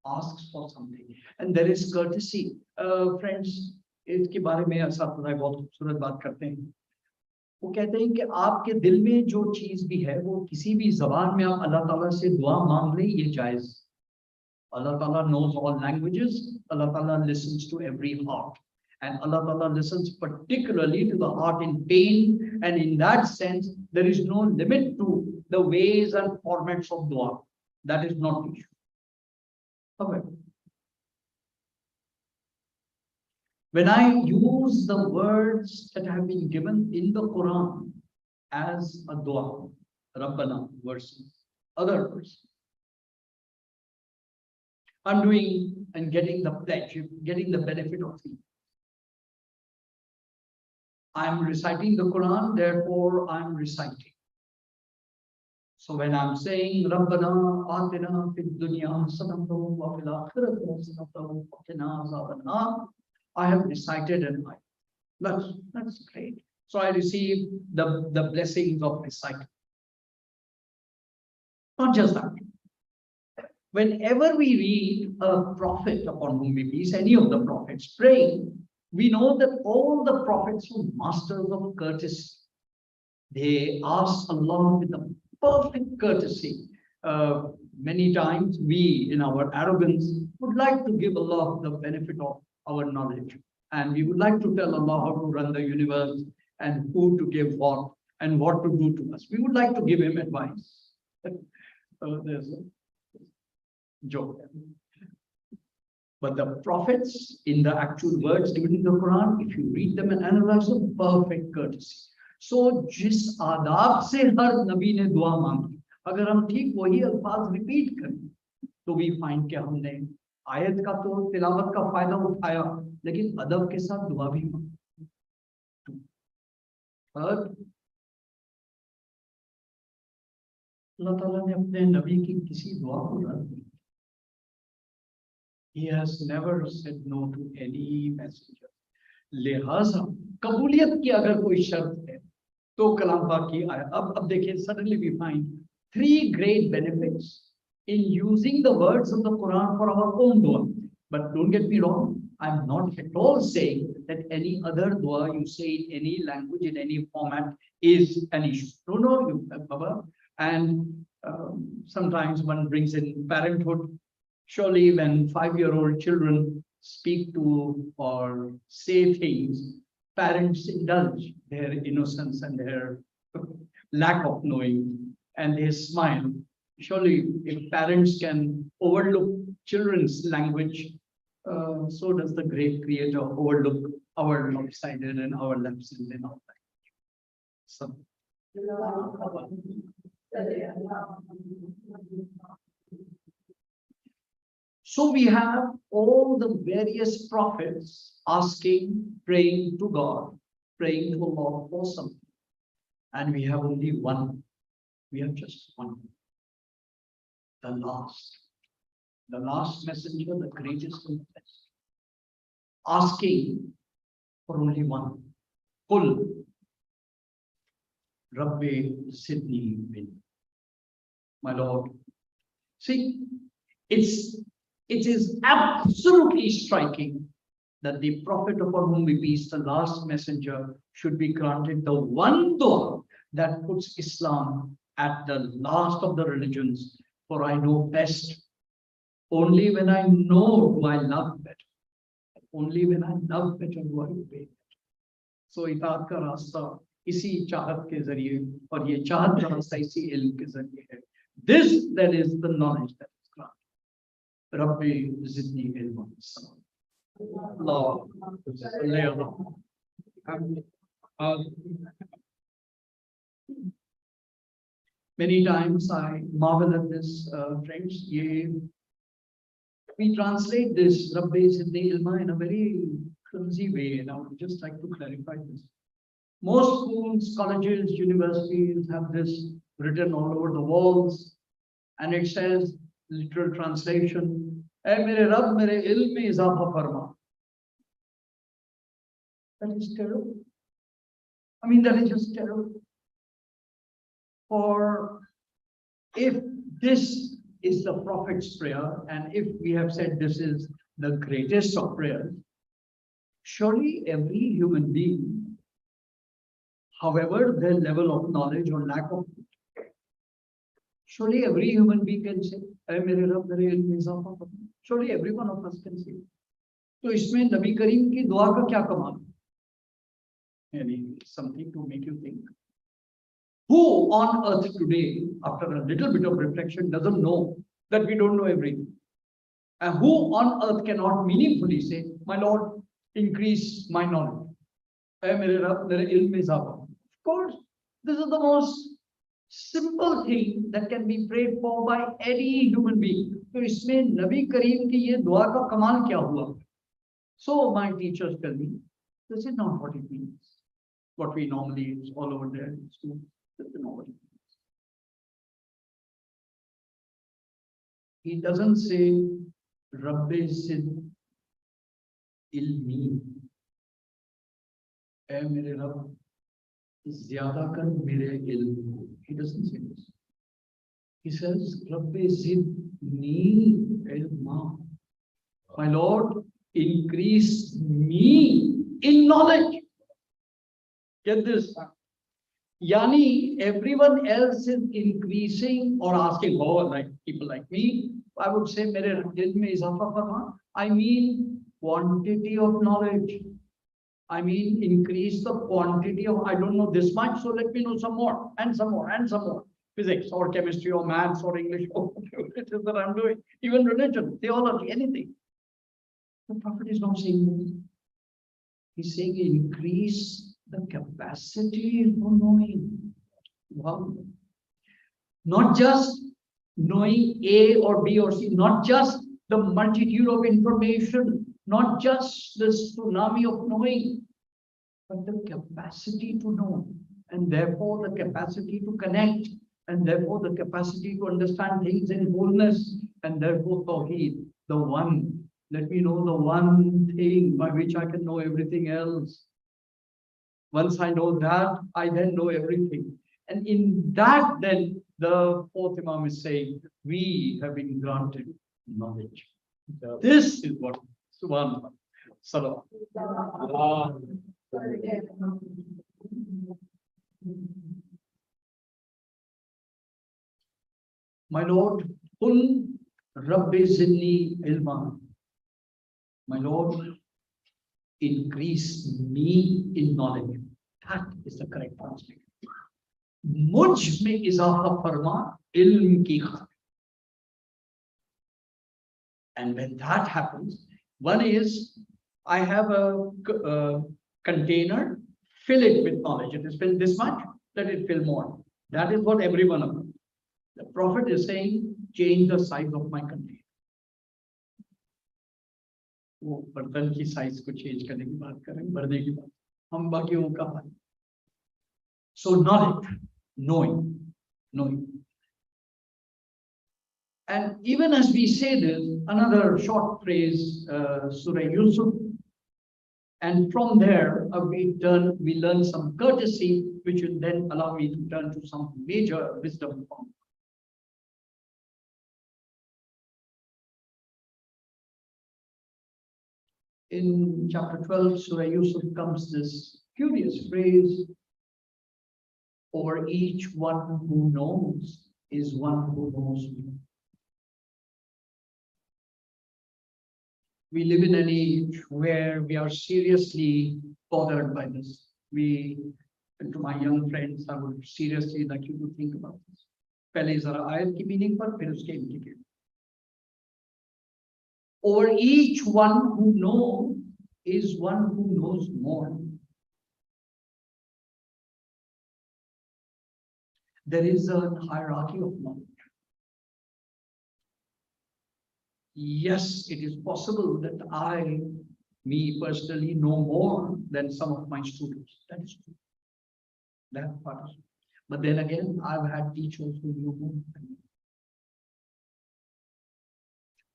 asks for something, and there is courtesy. Friends, इसके बारे में असातिज़ा बहुत खूबसूरत बात करते हैं. वो कहते हैं कि आपके दिल में जो चीज भी है, वो किसी भी जबान में आप अल्लाह ताला से दुआ मांग लें, ये जायज. Allah Ta'ala knows all languages. Allah Ta'ala listens to every heart. And Allah Ta'ala listens particularly to the heart in pain. And in that sense, there is no limit to the ways and formats of dua. That is not the issue. However, when I use the words that have been given in the Quran as a dua, Rabbana verses, other verses, I'm doing and getting the pledge, getting the benefit of it. I'm reciting the Quran, therefore I'm reciting. So when I'm saying Rabbana Atina fid dunya hasanatan wa fil akhirati hasanatan wa qina azaban nar, I have recited and I. That's great. So I receive the blessings of reciting. Not just that. Whenever we read a prophet upon whom we peace, any of the prophets praying, we know that all the prophets were masters of courtesy. They ask Allah with a perfect courtesy. Many times we, in our arrogance, would like to give Allah the benefit of our knowledge. And we would like to tell Allah how to run the universe and who to give what and what to do to us. We would like to give him advice. There's a joke. But the prophets, in the actual words given in the Quran, if you read them and analyze them, perfect courtesy. So, जिस आदाब से हर नबी ने दुआ मांगी, अगर हम ठीक वही अल्फाज रिपीट करें, तो we find कि हमने आयत का तो तिलावत का फायदा उठाया, लेकिन अदब के साथ दुआ भी मांगी. और अल्लाह ताला ने अपने नबी की किसी दुआ को रद्द नहीं. He has never said no to any messenger. लिहाजा कबूलियत की अगर कोई शर्त है, तो कलाम पाक की आयत. अब देखिए, suddenly we find three great benefits in using the words of the Quran for our own dua. But don't get me wrong, I'm not at all saying that any other dua you say in any language, in any format, is an issue. No, Baba. And sometimes one brings in parenthood. Surely when 5-year-old children speak to or say things, parents indulge their innocence and their lack of knowing, and they smile. Surely if parents can overlook children's language, so does the great Creator overlook our lopsided and our lapses in our language. So. So we have all the various prophets asking, praying to God, praying to Allah for something. And we have only one. We have just one. The last. the last messenger, the greatest of the best, asking for only one. Qul Rabbi Sidni bin. My Lord. See, it is absolutely striking that the Prophet upon whom be peace, the last messenger, should be granted the one dua that puts Islam at the last of the religions. For I know best. Only when I know do I love better. Only when I love better do I obey better. So itaat ka rasta isi chahat ke zariye aur ye chahat ka rasta isi ilm ke zariye hai. This then is the knowledge that is granted. Rabbi zidni ilman. Allah. Many times I marvel at this, friends. We translate this Rabbi Zidni Ilma in a very clumsy way, and I would just like to clarify this. Most schools, colleges, universities have this written all over the walls, and it says, literal translation, "Hey, mere Rab, mere ilm mein izafa farma." That is terrible. I mean, that is just terrible. For if this is the Prophet's prayer, and if we have said this is the greatest of prayers, surely every human being, however their level of knowledge or lack of it, surely every human being can say, "Hey, mere Rabb, mere ilm izafa farma." Surely every one of us can say. So इसमें नबी करीम की दुआ का क्या कमाल? Something to make you think. Who on earth today, after a little bit of reflection, doesn't know that we don't know everything? And who on earth cannot meaningfully say, "My Lord, increase my knowledge"? Of course, this is the most simple thing that can be prayed for by any human being. So इसमें नबी करीम की ये दुआ का कमाल क्या हुआ? So my teachers tell me, this is not what it means. What we normally use all over there in school. This is not what it means. He doesn't say, "Rabbi Sid ilmi." "Hey, mere Rabb, zyada kar mere ilm." He doesn't say this. He says, "Rabbi zidni ilma." My Lord, increase me in knowledge. Get this. Yani, everyone else is increasing or asking, "Oh, like people like me." I would say, "Mere dil mein izafa farma." I mean quantity of knowledge. I mean increase the quantity of, I don't know this much, so let me know some more and some more and some more. Physics or chemistry or maths or English or whatever it is that I'm doing. Even religion, theology, anything. The Prophet is not saying this. He's saying increase the capacity for knowing. Wow. Not just knowing A or B or C, not just the multitude of information, not just the tsunami of knowing, but the capacity to know, and therefore the capacity to connect, and therefore the capacity to understand things in wholeness, and therefore Tawheed, the one. Let me know the one thing by which I can know everything else. Once I know that, I then know everything. And in that, then the fourth Imam is saying, we have been granted knowledge. This is what Subhanallah. Salam. My Lord, Qul Rabbi Zidni ilma. My Lord, increase me in knowledge. That is the correct translation. Mujh mein izafa farma ilm ki khatir. And when that happens, one is, I have a container, fill it with knowledge. It is filled this much, let it fill more. That is what everyone of them. The Prophet is saying, change the size of my container. वो बर्तन की size को change करने की बात करें, भरने की बात, हम बाकियों का हाल. So knowledge, knowing. And even as we say this, another short phrase, Surah Yusuf, and from there we learn some courtesy, which will then allow me to turn to some major wisdom. In chapter 12, Surah Yusuf, comes this curious phrase, "Over each one who knows is one who knows me." We live in an age where we are seriously bothered by this. And to my young friends, I would seriously like you to think about this. पहले जरा आयत की meaning पर, फिर उसके implication. Over each one who knows is one who knows more. There is a hierarchy of knowledge. Yes, it is possible that me personally, know more than some of my students. That is true. That part is true. But then again, I've had teachers who knew more than me.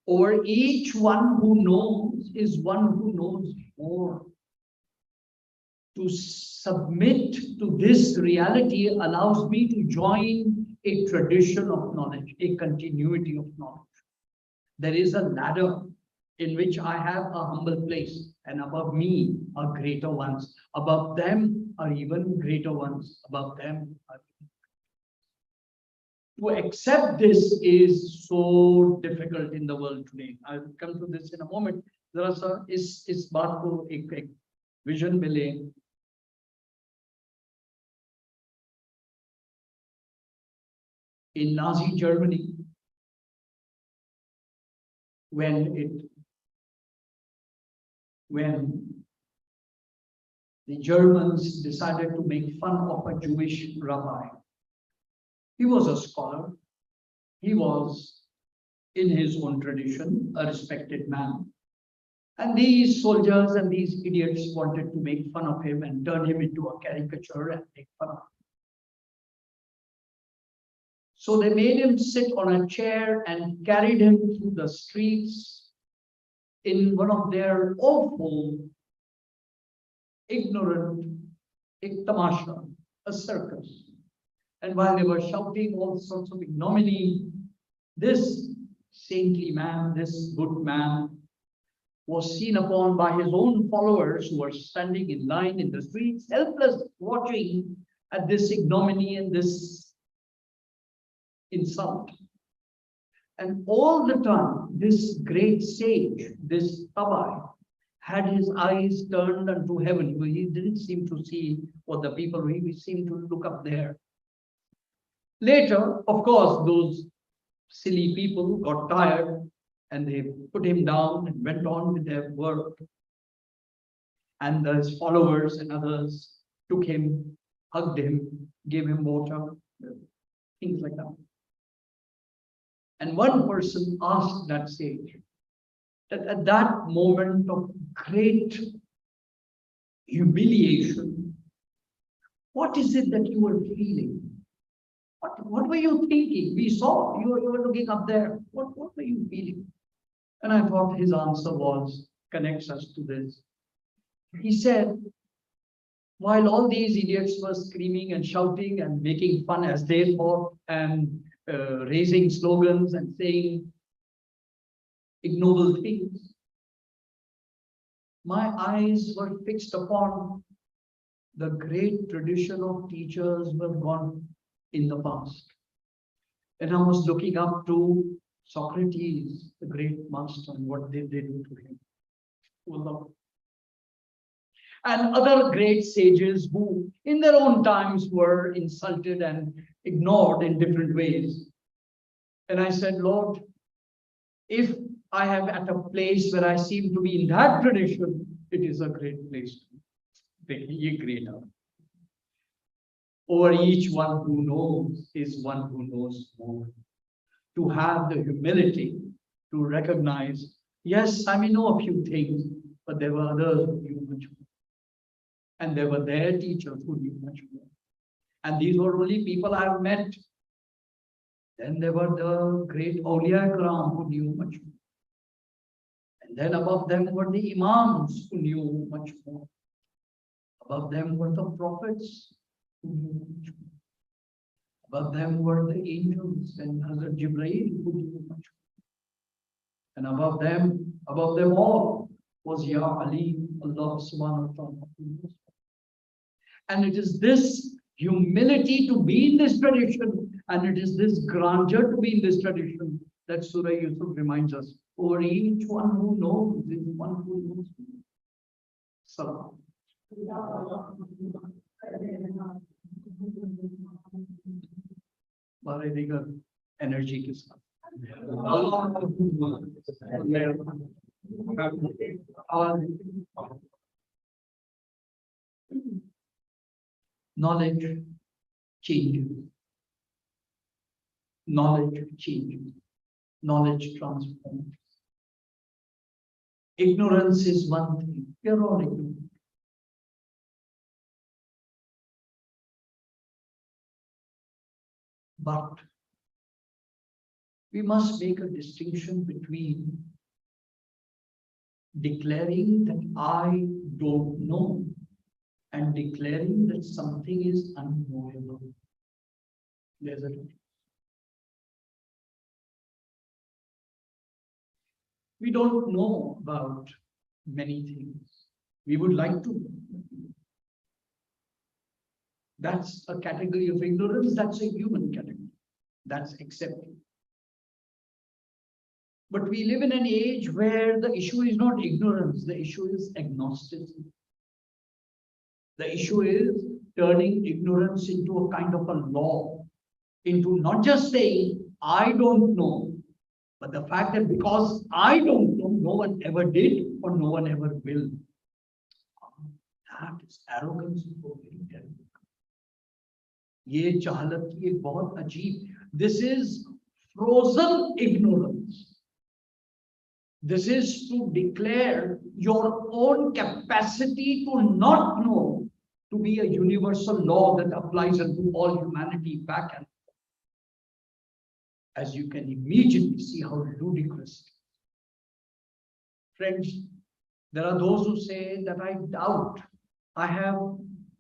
Or each one who knows is one who knows more. To submit to this reality allows me to join a tradition of knowledge, a continuity of knowledge. There is a ladder in which I have a humble place, and above me are greater ones. Above them are even greater ones. Above them are. To accept this is so difficult in the world today. I'll come to this in a moment. Zara sa is baat ko ek vision mile. In Nazi Germany, when the Germans decided to make fun of a Jewish rabbi. He was a scholar. He was, in his own tradition, a respected man. And these soldiers and these idiots wanted to make fun of him and turn him into a caricature and make fun of him. So they made him sit on a chair and carried him through the streets in one of their awful, ignorant, tamasha, a circus. And while they were shouting all sorts of ignominy, this saintly man, this good man, was seen upon by his own followers who were standing in line in the streets, helpless, watching at this ignominy and this insult. And all the time, this great sage, this Tabai, had his eyes turned unto heaven. He didn't seem to see what the people, he seemed to look up there. Later, of course, those silly people got tired and they put him down and went on with their work. And his followers and others took him, hugged him, gave him water, things like that. And one person asked that sage that at that moment of great humiliation, what is it that you were feeling? What were you thinking? We saw you were looking up there. What were you feeling? And I thought his answer connects us to this. He said, while all these idiots were screaming and shouting and making fun as they thought and raising slogans and saying ignoble things, my eyes were fixed upon the great tradition of teachers who have gone in the past. And I was looking up to Socrates, the great master, and what did they do to him? Allah. And other great sages who, in their own times, were insulted and ignored in different ways. And I said, Lord, if I am at a place where I seem to be in that tradition, it is a great place to be greater. Over each one who knows is one who knows more. To have the humility to recognize, yes, I may know a few things, but there were others who knew much more. And there were their teachers who knew much more. And these were only people I have met. Then there were the great awliya Ikram who knew much more. And then above them were the Imams who knew much more. Above them were the prophets who knew much more. Above them were the angels and Hazrat Jibreel who knew much more. And above them all was Ya Ali, Allah subhanahu wa ta'ala. And it is this humility to be in this tradition, and it is this grandeur to be in this tradition that Surah Yusuf reminds us. Over each one who knows is one who knows. Salam. हमारे दिगर energy के साथ knowledge changes, knowledge transforms. Ignorance is one thing. We are all ignorant. But we must make a distinction between declaring that I don't know and declaring that something is unknowable. There's a difference. We don't know about many things. We would like to know. That's a category of ignorance. That's a human category. That's accepted. But we live in an age where the issue is not ignorance. The issue is agnosticism. The issue is turning ignorance into a kind of a law, into not just saying, I don't know, but the fact that because I don't know, no one ever did or no one ever will. That is arrogance for very terrible. ये जहालत की एक बहुत अजीब. This is frozen ignorance. This is to declare your own capacity to not know to be a universal law that applies unto all humanity back and forth. As you can immediately see how ludicrous. Friends, there are those who say that I doubt, I have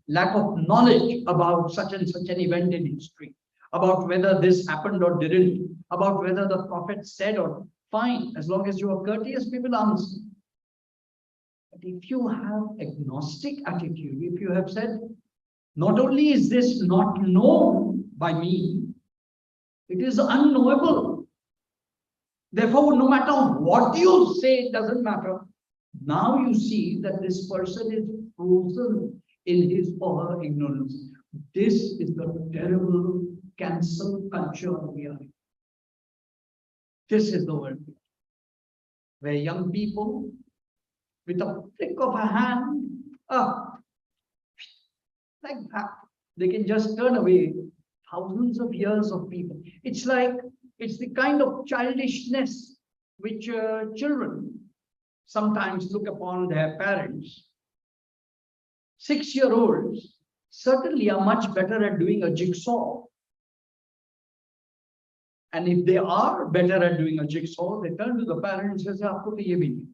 lack of knowledge about such and such an event in history, about whether this happened or didn't, about whether the prophet said or fine, as long as you are courteous, people answer. But if you have agnostic attitude, if you have said, not only is this not known by me, it is unknowable. Therefore, no matter what you say, it doesn't matter. Now you see that this person is frozen in his or her ignorance. This is the terrible cancel culture we are in. This is the world where young people, with a flick of a hand, like that, they can just turn away thousands of years of people. It's like, it's the kind of childishness which children sometimes look upon their parents. 6-year-olds certainly are much better at doing a jigsaw. And if they are better at doing a jigsaw, they turn to the parents and say, Aapko to ye bhi nahi.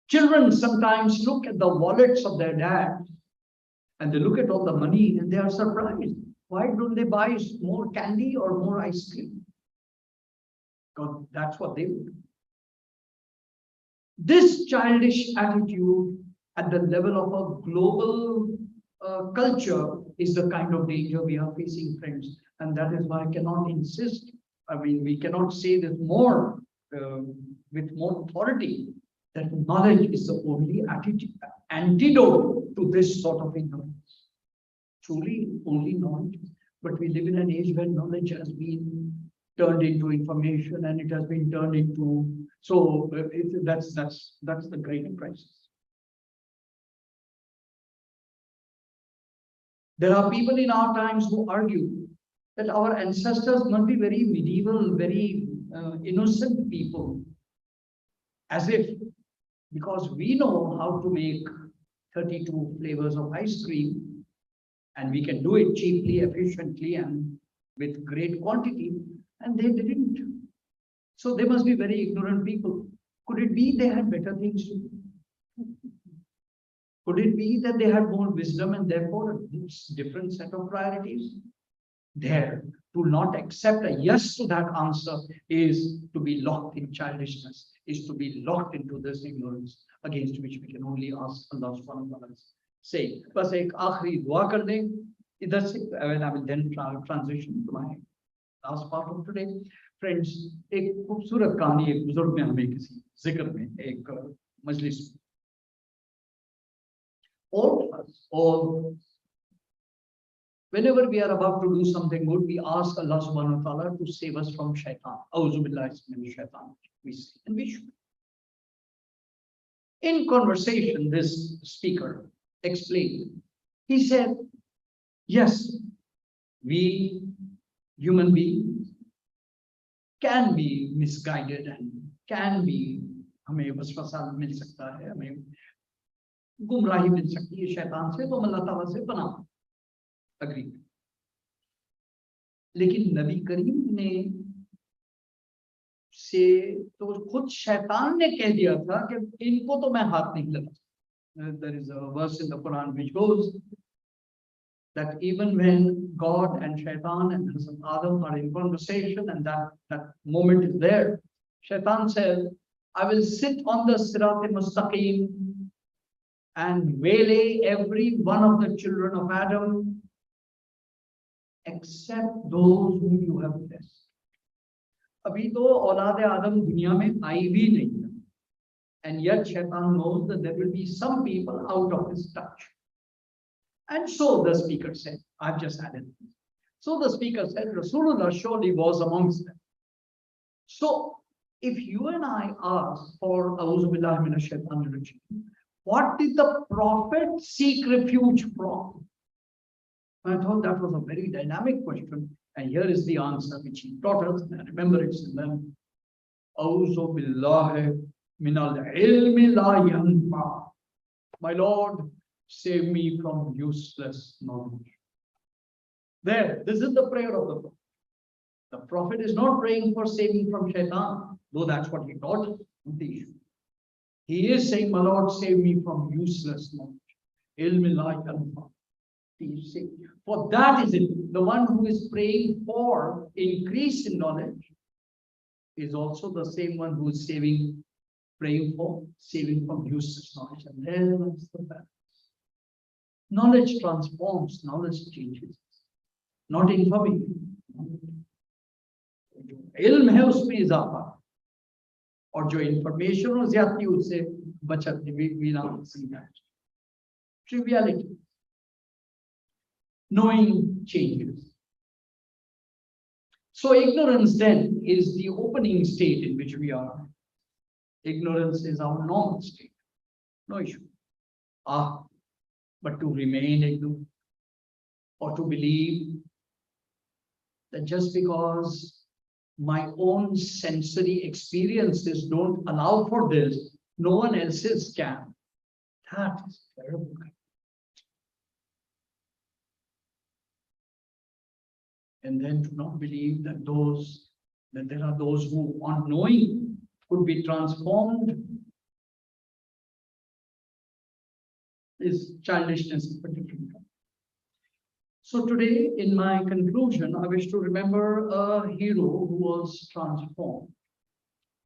Children sometimes look at the wallets of their dads and they look at all the money and they are surprised. Why don't they buy more candy or more ice cream? Because that's what they would. This childish attitude at the level of a global culture is the kind of danger we are facing, friends. And that is why I cannot insist. I mean, we cannot say this more with more authority, that knowledge is the only antidote to this sort of ignorance. Truly, only knowledge. But we live in an age where knowledge has been turned into information and it has been turned into. So that's the great crisis. There are people in our times who argue that our ancestors must be very medieval, very innocent people. As if, because we know how to make 32 flavors of ice cream, and we can do it cheaply, efficiently, and with great quantity, and they didn't. So they must be very ignorant people. Could it be they had better things to do? Could it be that they had more wisdom and therefore a different set of priorities? There, to not accept a yes to that answer is to be locked in childishness, is to be locked into this ignorance against which we can only ask Allah subhanahu wa ta'ala. Say, बस एक आखिरी दुआ कर दें इधर से, and I will then transition to my last part of today. Friends, एक खूबसूरत कहानी एक बुजुर्ग ने हमें किसी जिक्र में एक मजलिस में, all of us, all, whenever we are about to do something good, we ask Allah subhanahu wa ta'ala to save us from shaitan. Auzu billahi minash shaitan. We say, and we should. In conversation, this speaker explained. He said, yes, we human beings can be misguided and can be, हमें वसवसा मिल सकता है, हमें गुमराही मिल सकती है शैतान से, तो हम अल्लाह ताला से पनाह अग्री। लेकिन नबी करीम ने से तो खुद शैतान ने कह दिया था कि इनको तो मैं हाथ नहीं लगा। There is a verse in the Quran which goes that even when God and Shaitan and Hazrat Adam are in conversation and that moment is there, Shaitan says, I will sit on the Sirat al-Mustaqim and waylay every one of the children of Adam except those whom you have blessed. अभी तो औलाद आदम दुनिया में आई भी नहीं है, and yet Shaitan knows that there will be some people out of his touch. And so the speaker said, I've just added. So the speaker said, Rasulullah surely was amongst them. So if you and I ask for Auzu billahi minash shaitanir rajim, what did the Prophet seek refuge from? I thought that was a very dynamic question, and here is the answer which he taught us. And remember, it's in them. Auzu billahi minal ilmi la yanfa. My Lord, save me from useless knowledge. There, this is the prayer of the Prophet. The Prophet is not praying for saving from shaitan, though that's what he taught us. He is saying, my Lord, save me from useless knowledge. Ilmi la yanfa. For that is it. The one who is praying for increase in knowledge is also the same one who is praying for saving from useless knowledge. And there is the balance. Knowledge transforms, knowledge changes, not information. इल्म है उसमें इजाफा, और जो information हो ज्यादा उससे बचत बिना triviality. Knowing changes. So ignorance then is the opening state in which we are. Ignorance is our normal state. No issue. But to remain ignorant or to believe that just because my own sensory experiences don't allow for this, no one else's can. That is terrible. And then to not believe that there are those who, on knowing, could be transformed is childishness of a different kind. So today, in my conclusion, I wish to remember a hero who was transformed,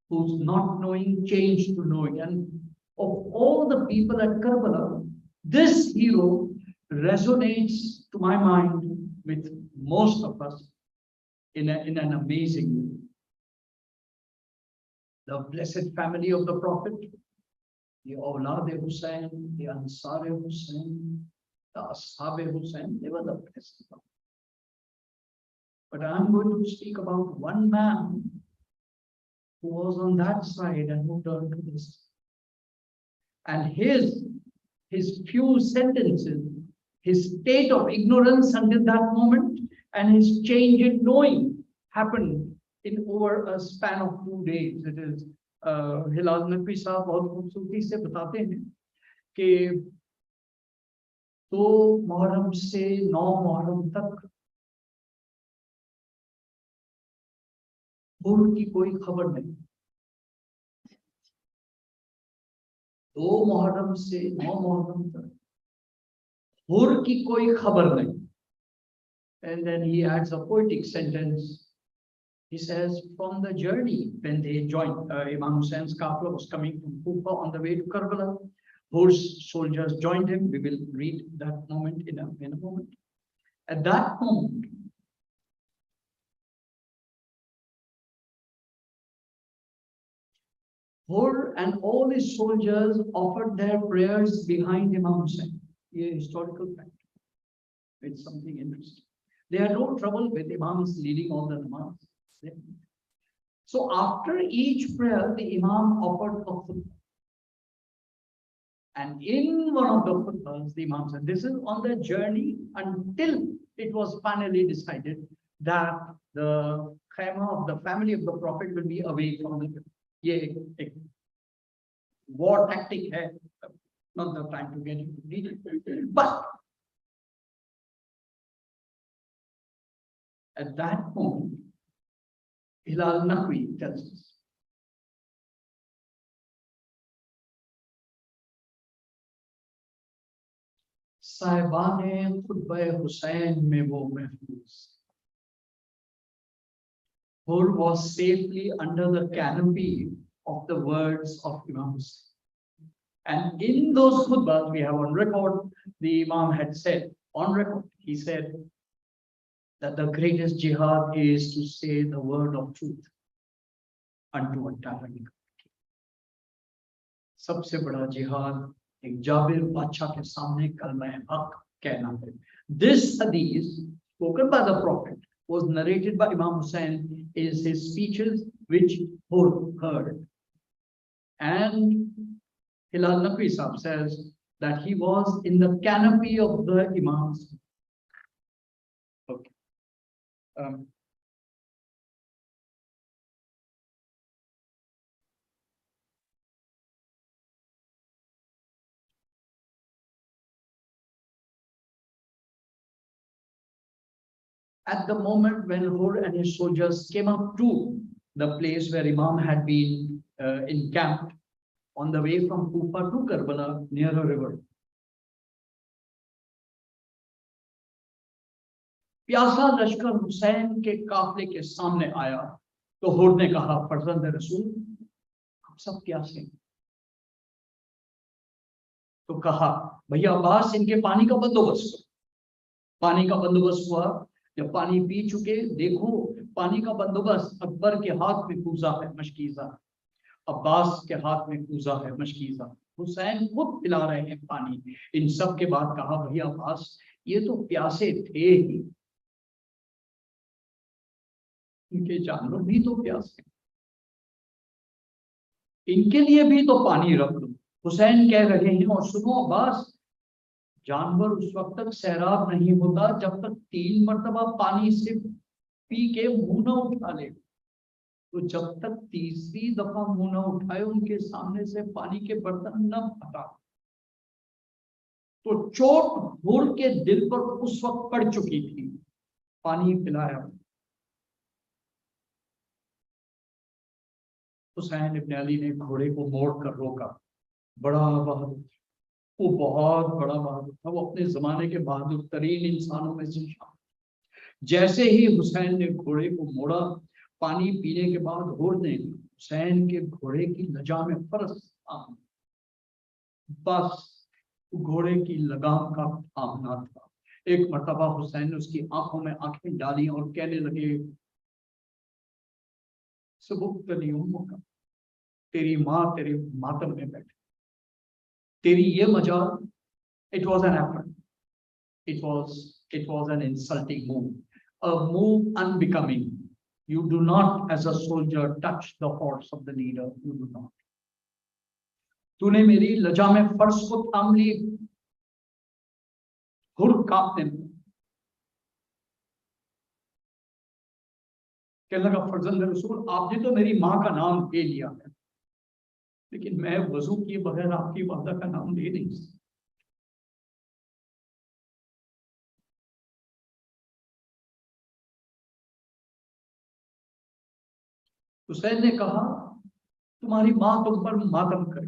whose not knowing changed to knowing. And of all the people at Karbala, this hero resonates, to my mind, with most of us in an amazing way. The blessed family of the Prophet, the Awlad Husayn, the Ansar Husayn, the Ashab Husayn, they were the blessed. But I'm going to speak about one man who was on that side and who turned to this. And his few sentences, his state of ignorance until that moment, and his change in knowing happened in over a span of 2 days. It is Hilal Naqvi Sahab बहुत खूबसूरती से बताते हैं कि 2 मुहर्रम से 9 मुहर्रम तक हुर की कोई खबर नहीं। 2 मुहर्रम से 9 मुहर्रम तक हुर की कोई खबर नहीं। And then he adds a poetic sentence. He says, from the journey when they joined, Imam Husayn's Qafla was coming from Kufa on the way to Karbala. Hur's soldiers joined him. We will read that moment in a moment. At that moment, Hur and all his soldiers offered their prayers behind Imam Hussain. A historical fact. It's something interesting. They had no trouble with Imams leading all the namaz. So after each prayer, the Imam offered a khutbah. And in one of the khutbahs, the Imam said, this is on the journey until it was finally decided that the khayma of the family of the Prophet will be away from the war tactic hai, not the time to get into detail. But at that moment, Hilal Naqvi tells us, साहिबाने खुतबे Hussain में वो महफूज. Hur was safely under the canopy of the words of Imam Hussain. And in those khutbahs we have on record, the Imam had said, on record, he said that the greatest jihad is to say the word of truth unto a tyrannical king. सबसे बड़ा जिहाद एक जाबिर बादशाह के सामने कलमा हक कहना है. This hadith spoken by the Prophet was narrated by Imam Hussain is his speeches which Hur heard. And Hilal Naqvi Sahib says that he was in the canopy of the Imams. Okay. At the moment when Hur and his soldiers came up to the place where Imam had been encamped on the way from Kufa to Karbala near a river, प्यासा लश्कर हुसैन के काफले के सामने आया तो हुर ने कहा, फर्जंद रसूल हम सब प्यासे हैं. तो कहा, भैया अब्बास इनके पानी का बंदोबस्त करो. पानी का बंदोबस्त हुआ. जब पानी पी चुके, देखो पानी का बंदोबस्त अकबर के हाथ में कूजा है मशकीजा, अब्बास के हाथ में कूजा है मशकीजा, हुसैन खुद पिला रहे हैं पानी. इन सब के बाद कहा, भैया अब्बास ये तो प्यासे थे ही, इनके जानवर भी तो प्यासे, इनके लिए भी तो पानी रख दो. हुसैन कह रहे हैं, और सुनो अब्बास, जानवर उस वक्त तक सैराब नहीं होता जब तक 3 मरतबा पानी से पी के मुंह न उठा ले. तो जब तक तीसरी दफा मुंह न उठाए उनके सामने से पानी के बर्तन न हटा. तो चोट हुर के दिल पर उस वक्त पड़ चुकी थी. पानी पिलाया. हुसैन इब्न अली ने घोड़े को मोड़ कर रोका. बड़ा बहादुर, वो बहुत बड़ा बहादुर था. वो अपने जमाने के बहादुर तरीन इंसानों में से शामिल. जैसे ही हुसैन ने घोड़े को मोड़ा, पानी पीने के बाद हुर ने हुसैन के घोड़े की लजा में फर्श बस घोड़े की लगाम का थामना था. एक मर्तबा हुसैन ने उसकी आंखों में आंखें डाली और कहने लगे, सबूत का तेरी माँ तेरे मातम में बैठे, तेरी ये मजाल. It was an affront. It was an insulting move, a move unbecoming. You do not, as a soldier, touch the horse of the leader. You do not. तूने मेरी लजा में फर्श को थाम ली. हुर कांपने लगा. कहने लगा, फर्जंद रसूल आपने तो मेरी माँ का नाम ले लिया है, लेकिन मैं वजू किए बगैर आपकी वादा का नाम ले नहीं सकता. हुसैन ने कहा तुम्हारी माँ तुम पर मातम करे,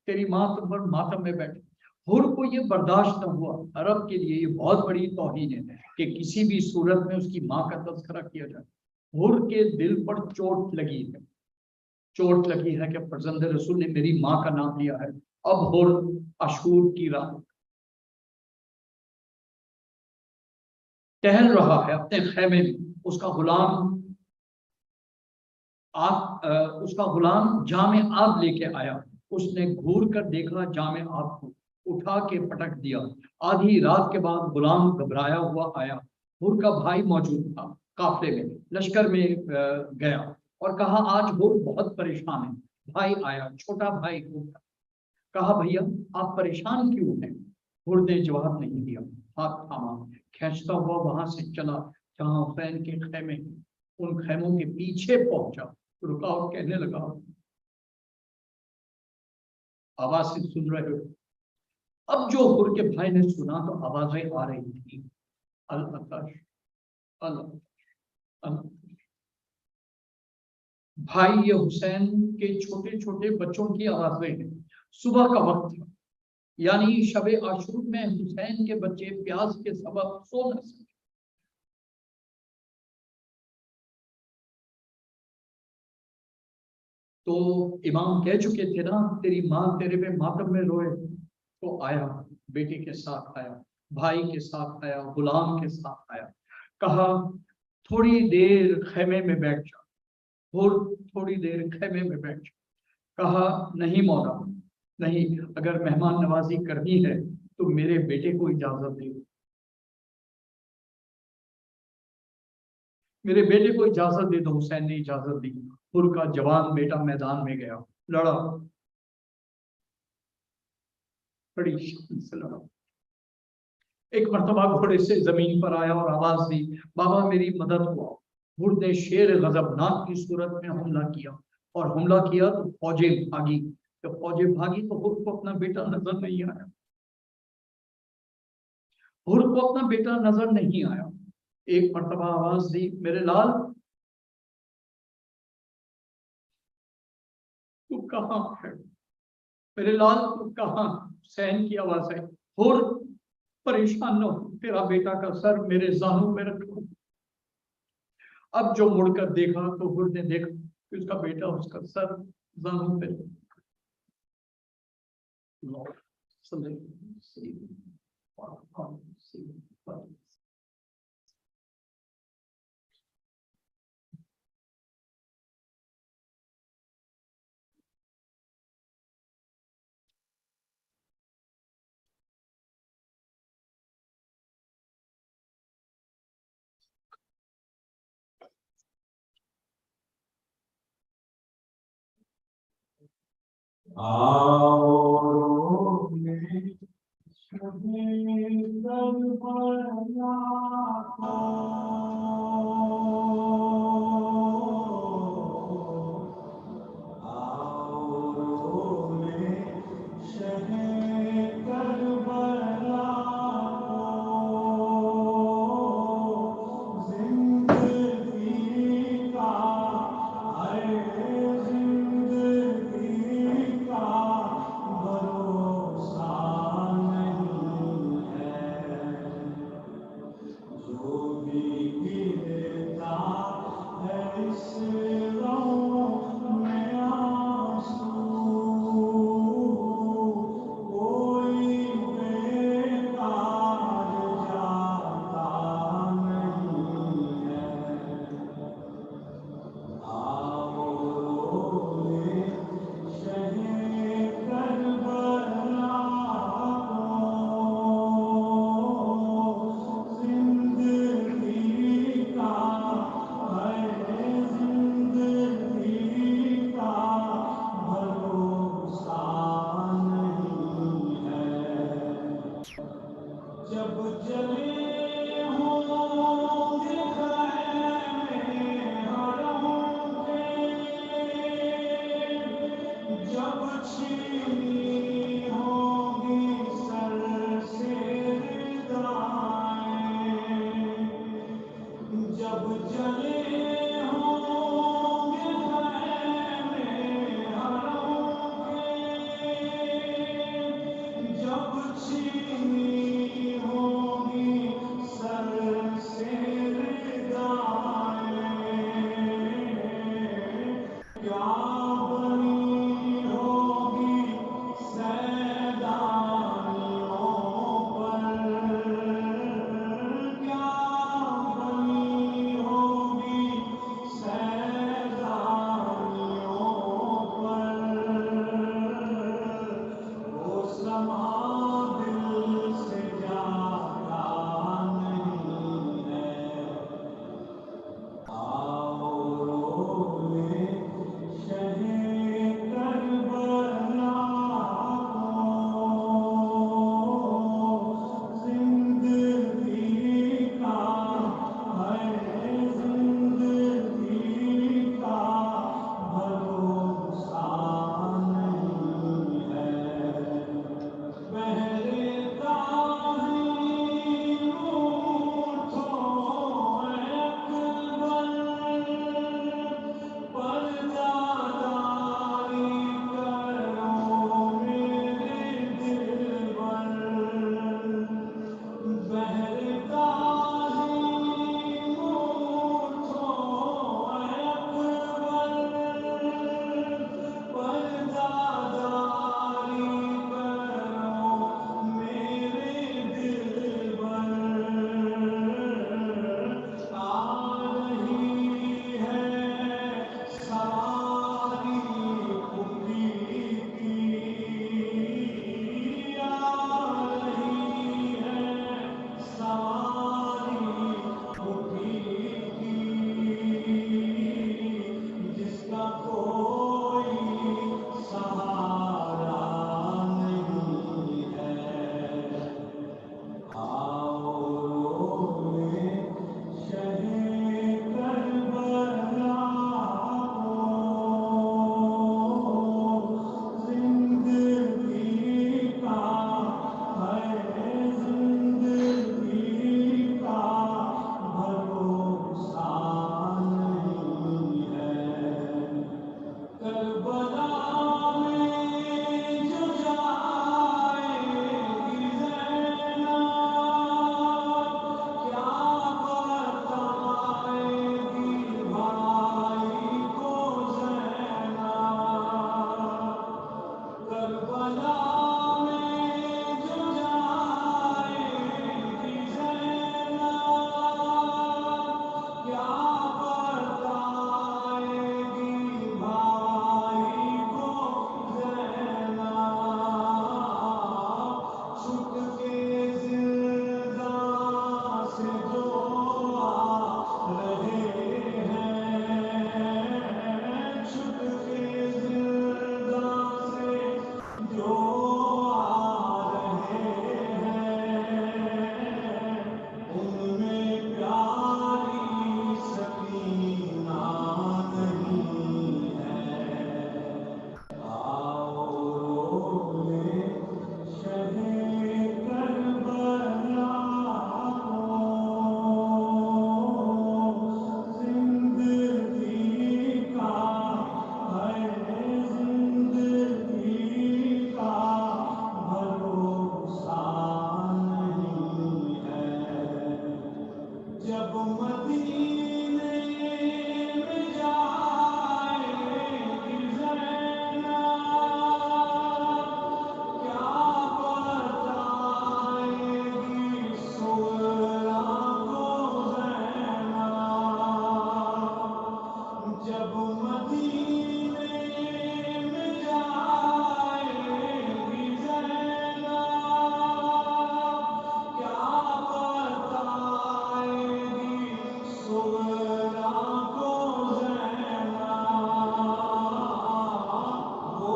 तेरी माँ तुम पर मातम में बैठे। हुर को ये बर्दाश्त न हुआ। अरब के लिए ये बहुत बड़ी तौहीन है कि किसी भी सूरत में उसकी माँ का तस्करा किया जाए। हुर के दिल पर चोट लगी है, चोट लगी है कि फर्जंद रसूल ने मेरी माँ का नाम लिया है। अब हुर अशूर की रात टहल रहा है अपने खेमे में। उसका गुलाम जामे आब लेके आया। उसने घूर कर देखा जामे आब को, उठा के पटक दिया। आधी रात के बाद गुलाम घबराया हुआ आया। हुर का भाई मौजूद था, काफले में लश्कर में गया और कहा आज हुर बहुत परेशान है। भाई आया, छोटा भाई हुर का। कहा भैया आप परेशान क्यों हैं? हुर ने जवाब नहीं दिया, हाथ थामा, खींचता हुआ वहां से चला जहां हुसैन के खेमे। उन खेमों के पीछे पहुंचा, रुका और कहने लगा, आवाज से सुन रहे हो? अब जो हुर के भाई ने सुना तो आवाजें आ रही थी, अल अतश, अल अल। भाई ये हुसैन के छोटे छोटे बच्चों की आवाजें हैं। सुबह का वक्त था, यानी शबे आशूर में हुसैन के बच्चे प्यास के सबब सो न सके। तो इमाम कह चुके थे ना, तेरी माँ तेरे पे मातम में रोए। तो आया, बेटे के साथ आया, भाई के साथ आया, गुलाम के साथ आया। कहा थोड़ी देर खेमे में बैठ जा, थोड़ी देर खेमे में बैठ जा। कहा नहीं मौला, नहीं, अगर मेहमान नवाजी करनी है तो मेरे बेटे को इजाजत दे, मेरे बेटे को इजाजत दे दो। हुसैन ने इजाजत दी। हुर का जवान बेटा मैदान में गया, लड़ा, बड़ी शान से लड़ा। एक मर्तबा घोड़े से जमीन पर आया और आवाज दी, बाबा मेरी मदद हुआ। हुर ने शेर गजबनाक की सूरत में हमला किया, और हमला किया तो फौजें भागी। जब फौजें भागी तो हुर को अपना बेटा नजर नहीं आया, हुर को अपना बेटा नजर नहीं आया। एक मर्तबा आवाज दी, मेरे लाल तू कहाँ है, मेरे लाल तू कहाँ? हुसैन की आवाज है। हुर परेशान न हो, तेरा बेटा का सर मेरे जानू में रखो। अब जो मुड़कर देखा तो हुर ने देखा कि उसका बेटा उसका सर जानू पे। आओ शहीद करबला को, आओ शहीद करबला को, जिंदगी का हर जिंदगी का भरोसा नहीं है, जो भी गिरे क्या बनी होगी सैदानियों पर, क्या बनी होगी सैदानियों पर, वो समा दिल से जाता नहीं है। आओ रोए शहे करबला को, जिंदगी का है, जिंदगी का भरोसा नहीं है। पहले ताज़ी उठो अकबर, पर्दादारी करो मेरे दिलबर। पहले ताज़ी उठो अकबर, पर्दादारी करो मेरे दिलबर। आ रही है सवारी खुदी की, आ रही है सवारी खुदी की, जिसका कोई सहारा नहीं है। आओ रोए शहे करबला को, जिंदगी का है, जिंदगी का भरोसा नहीं है। करबला में जो जाएगी ज़ैनब, क्या बताएगी भाई को ज़ैनब। करबला में जो जाएगी ज़ैनब, क्या बताएगी भाई को ज़ैनब। छुट के ज़िंदा से जो आ रहे हैं, छुट के ज़िंदा से जो आ रहे हैं, उनमें प्यारी सकीना नहीं है। आओ रोए शहे करबला को, जिंदगी का है, जिंदगी का भरोसा नहीं है। जब मदीने में जाएगी ज़ैनब, क्या बताएगी सुगरा को ज़ैनब। जब मदीने में जाएगी ज़ैनब, क्या बताएगी सुगरा को ज़ैनब। वो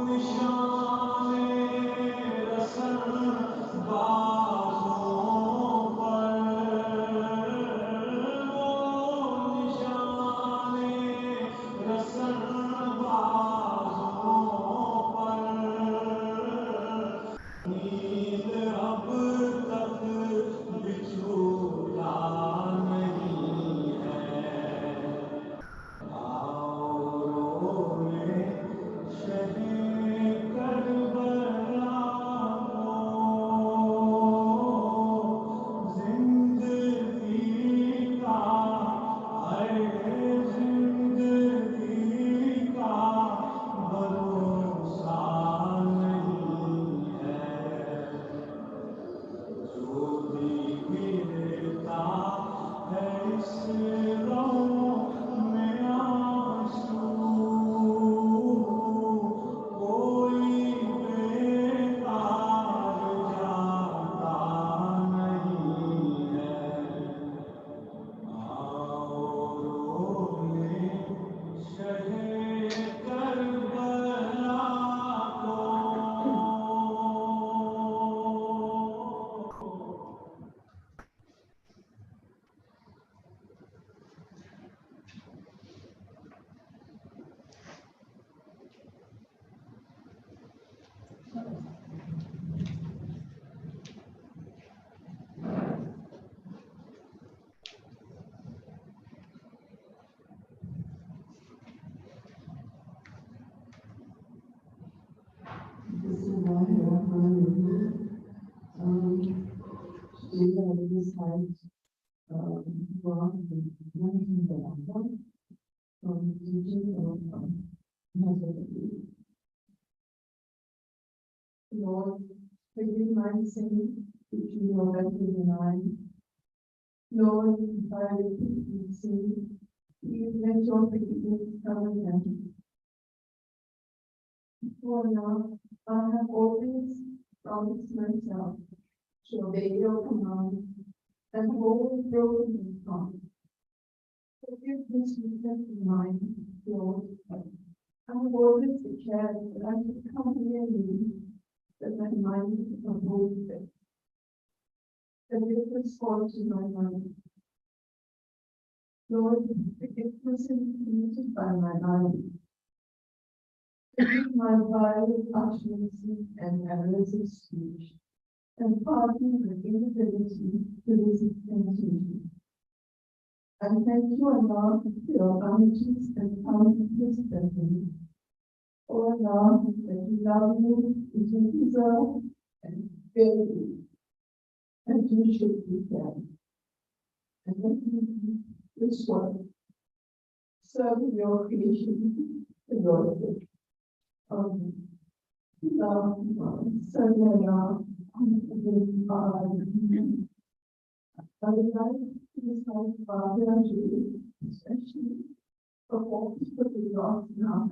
निशाने रसन बाज़ुओं पर, वो निशाने रसन Lord, forgive my sin, which you already denied. Lord, if I repeat my sin, please let your forgiveness come again. For now, I have always promised myself to obey your command and have always broken your promise. Forgive this weakness of mine, Lord. I have always declared that I should come near you, that my mind is uphold faith. Forgive this fault in my mind. Lord, forgiveness is committed by my mind. Forgive my vile utterances and errors of speech, and pardon my inability to resist temptation. I thank you, Allah, for your bounties and bounteous blessings. O Allah, that you love me, that you deserve and fear you, and you should be fair. And let me do this work, serving your creation for your good. Amen. I would like to recite Father to especially for what is put in God's now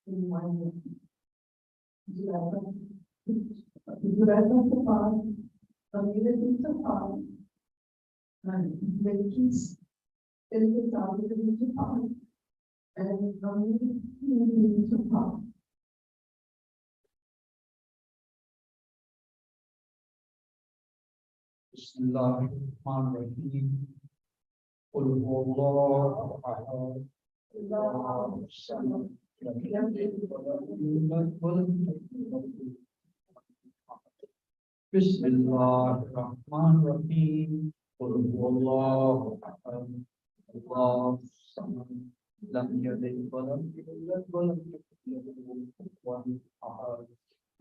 in my name. Zurata Sapar, Amira Sapar, and Venkis, Elizabeth Sapar, and Amira Sapar. Bismillahirrahmanirrahim. Qul huwallahu ahad. Allahu samad. Lam yalid wa lam yulad wa lam yakul lahu kufuwan ahad. Bismillahirrahmanirrahim. Qul huwallahu ahad. Allahu samad. Lam yalid wa lam yulad wa lam yakul lahu kufuwan ahad.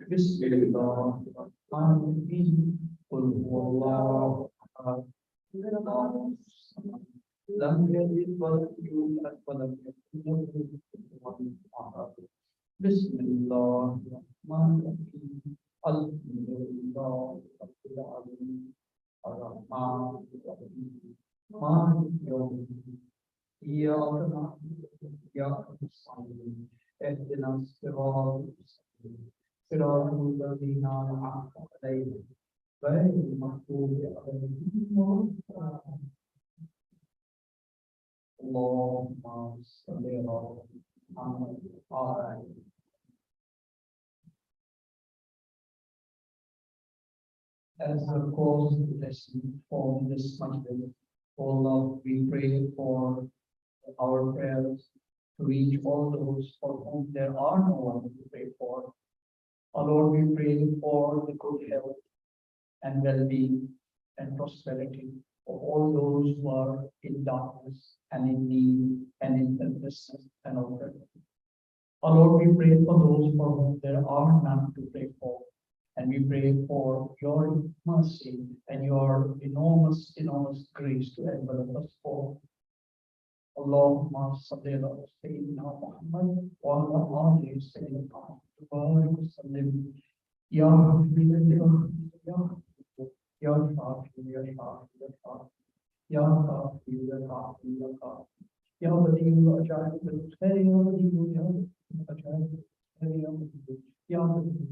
Bismillahirrahmanirrahim. Qul huwallahu ahad. Allahu samad. Lam yalid wa lam yulad wa lam yakul lahu kufuwan ahad. Bismillahirrahmanirrahim. Alhamdulillahi rabbil alamin. Ar-Rahmanir Rahim. Maliki yawmiddin. Iyyaka na'budu wa iyyaka nasta'in. Ihdinas siratal mustaqim. Siratal ladzina an'amta 'alaihim ghayril maghdubi 'alaihim waladdallin. Allahumma salli ala Muhammad wa ala alihi. As the cause of the lesson for this Monday, O Lord, we pray for our prayers to reach all those for whom there are no one to pray for. O Lord, we pray for the good health and well-being and prosperity of all those who are in darkness and in need and in helplessness and oppression. O Lord, we pray for those for whom there are none to pray for. And we pray for your mercy and your enormous grace to envelop us all. Allahumma salli ala Sayyidina Muhammad wa ala ali Sayyidina Muhammad wa sallim. Ya Habib, Ya Shafi, Ya Shafi, Ya Shafi, Ya Kafi, Ya Kafi, Ya Kafi, Ya Wadiyu, Ajaib, Ya Wadiyu, Ya Ajaib, Ya Wadiyu, Ya Wadiyu, Ajaib.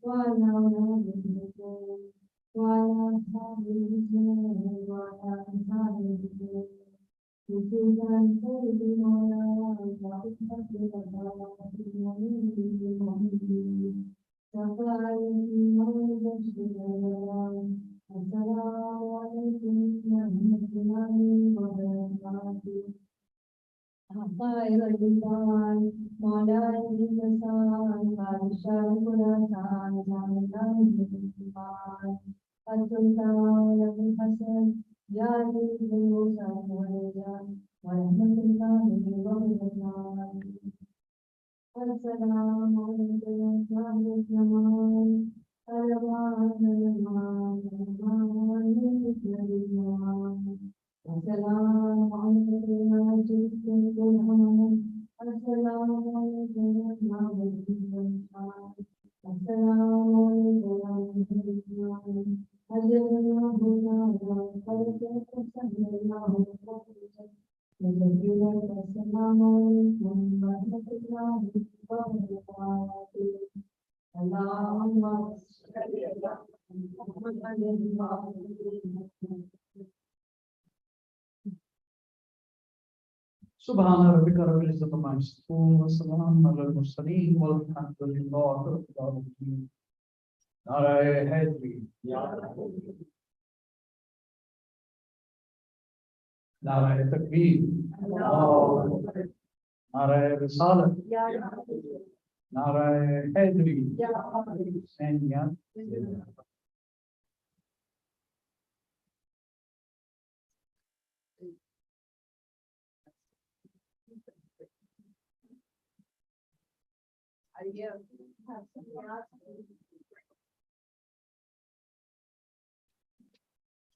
Wa Subhana rabbika rabbil izzati amma yasifun wa salamun alal mursalin walhamdulillahi rabbil alamin. Nare Haydari. Nare Takbir. Nare Risalat. Nare Haydari. And yeah. Have some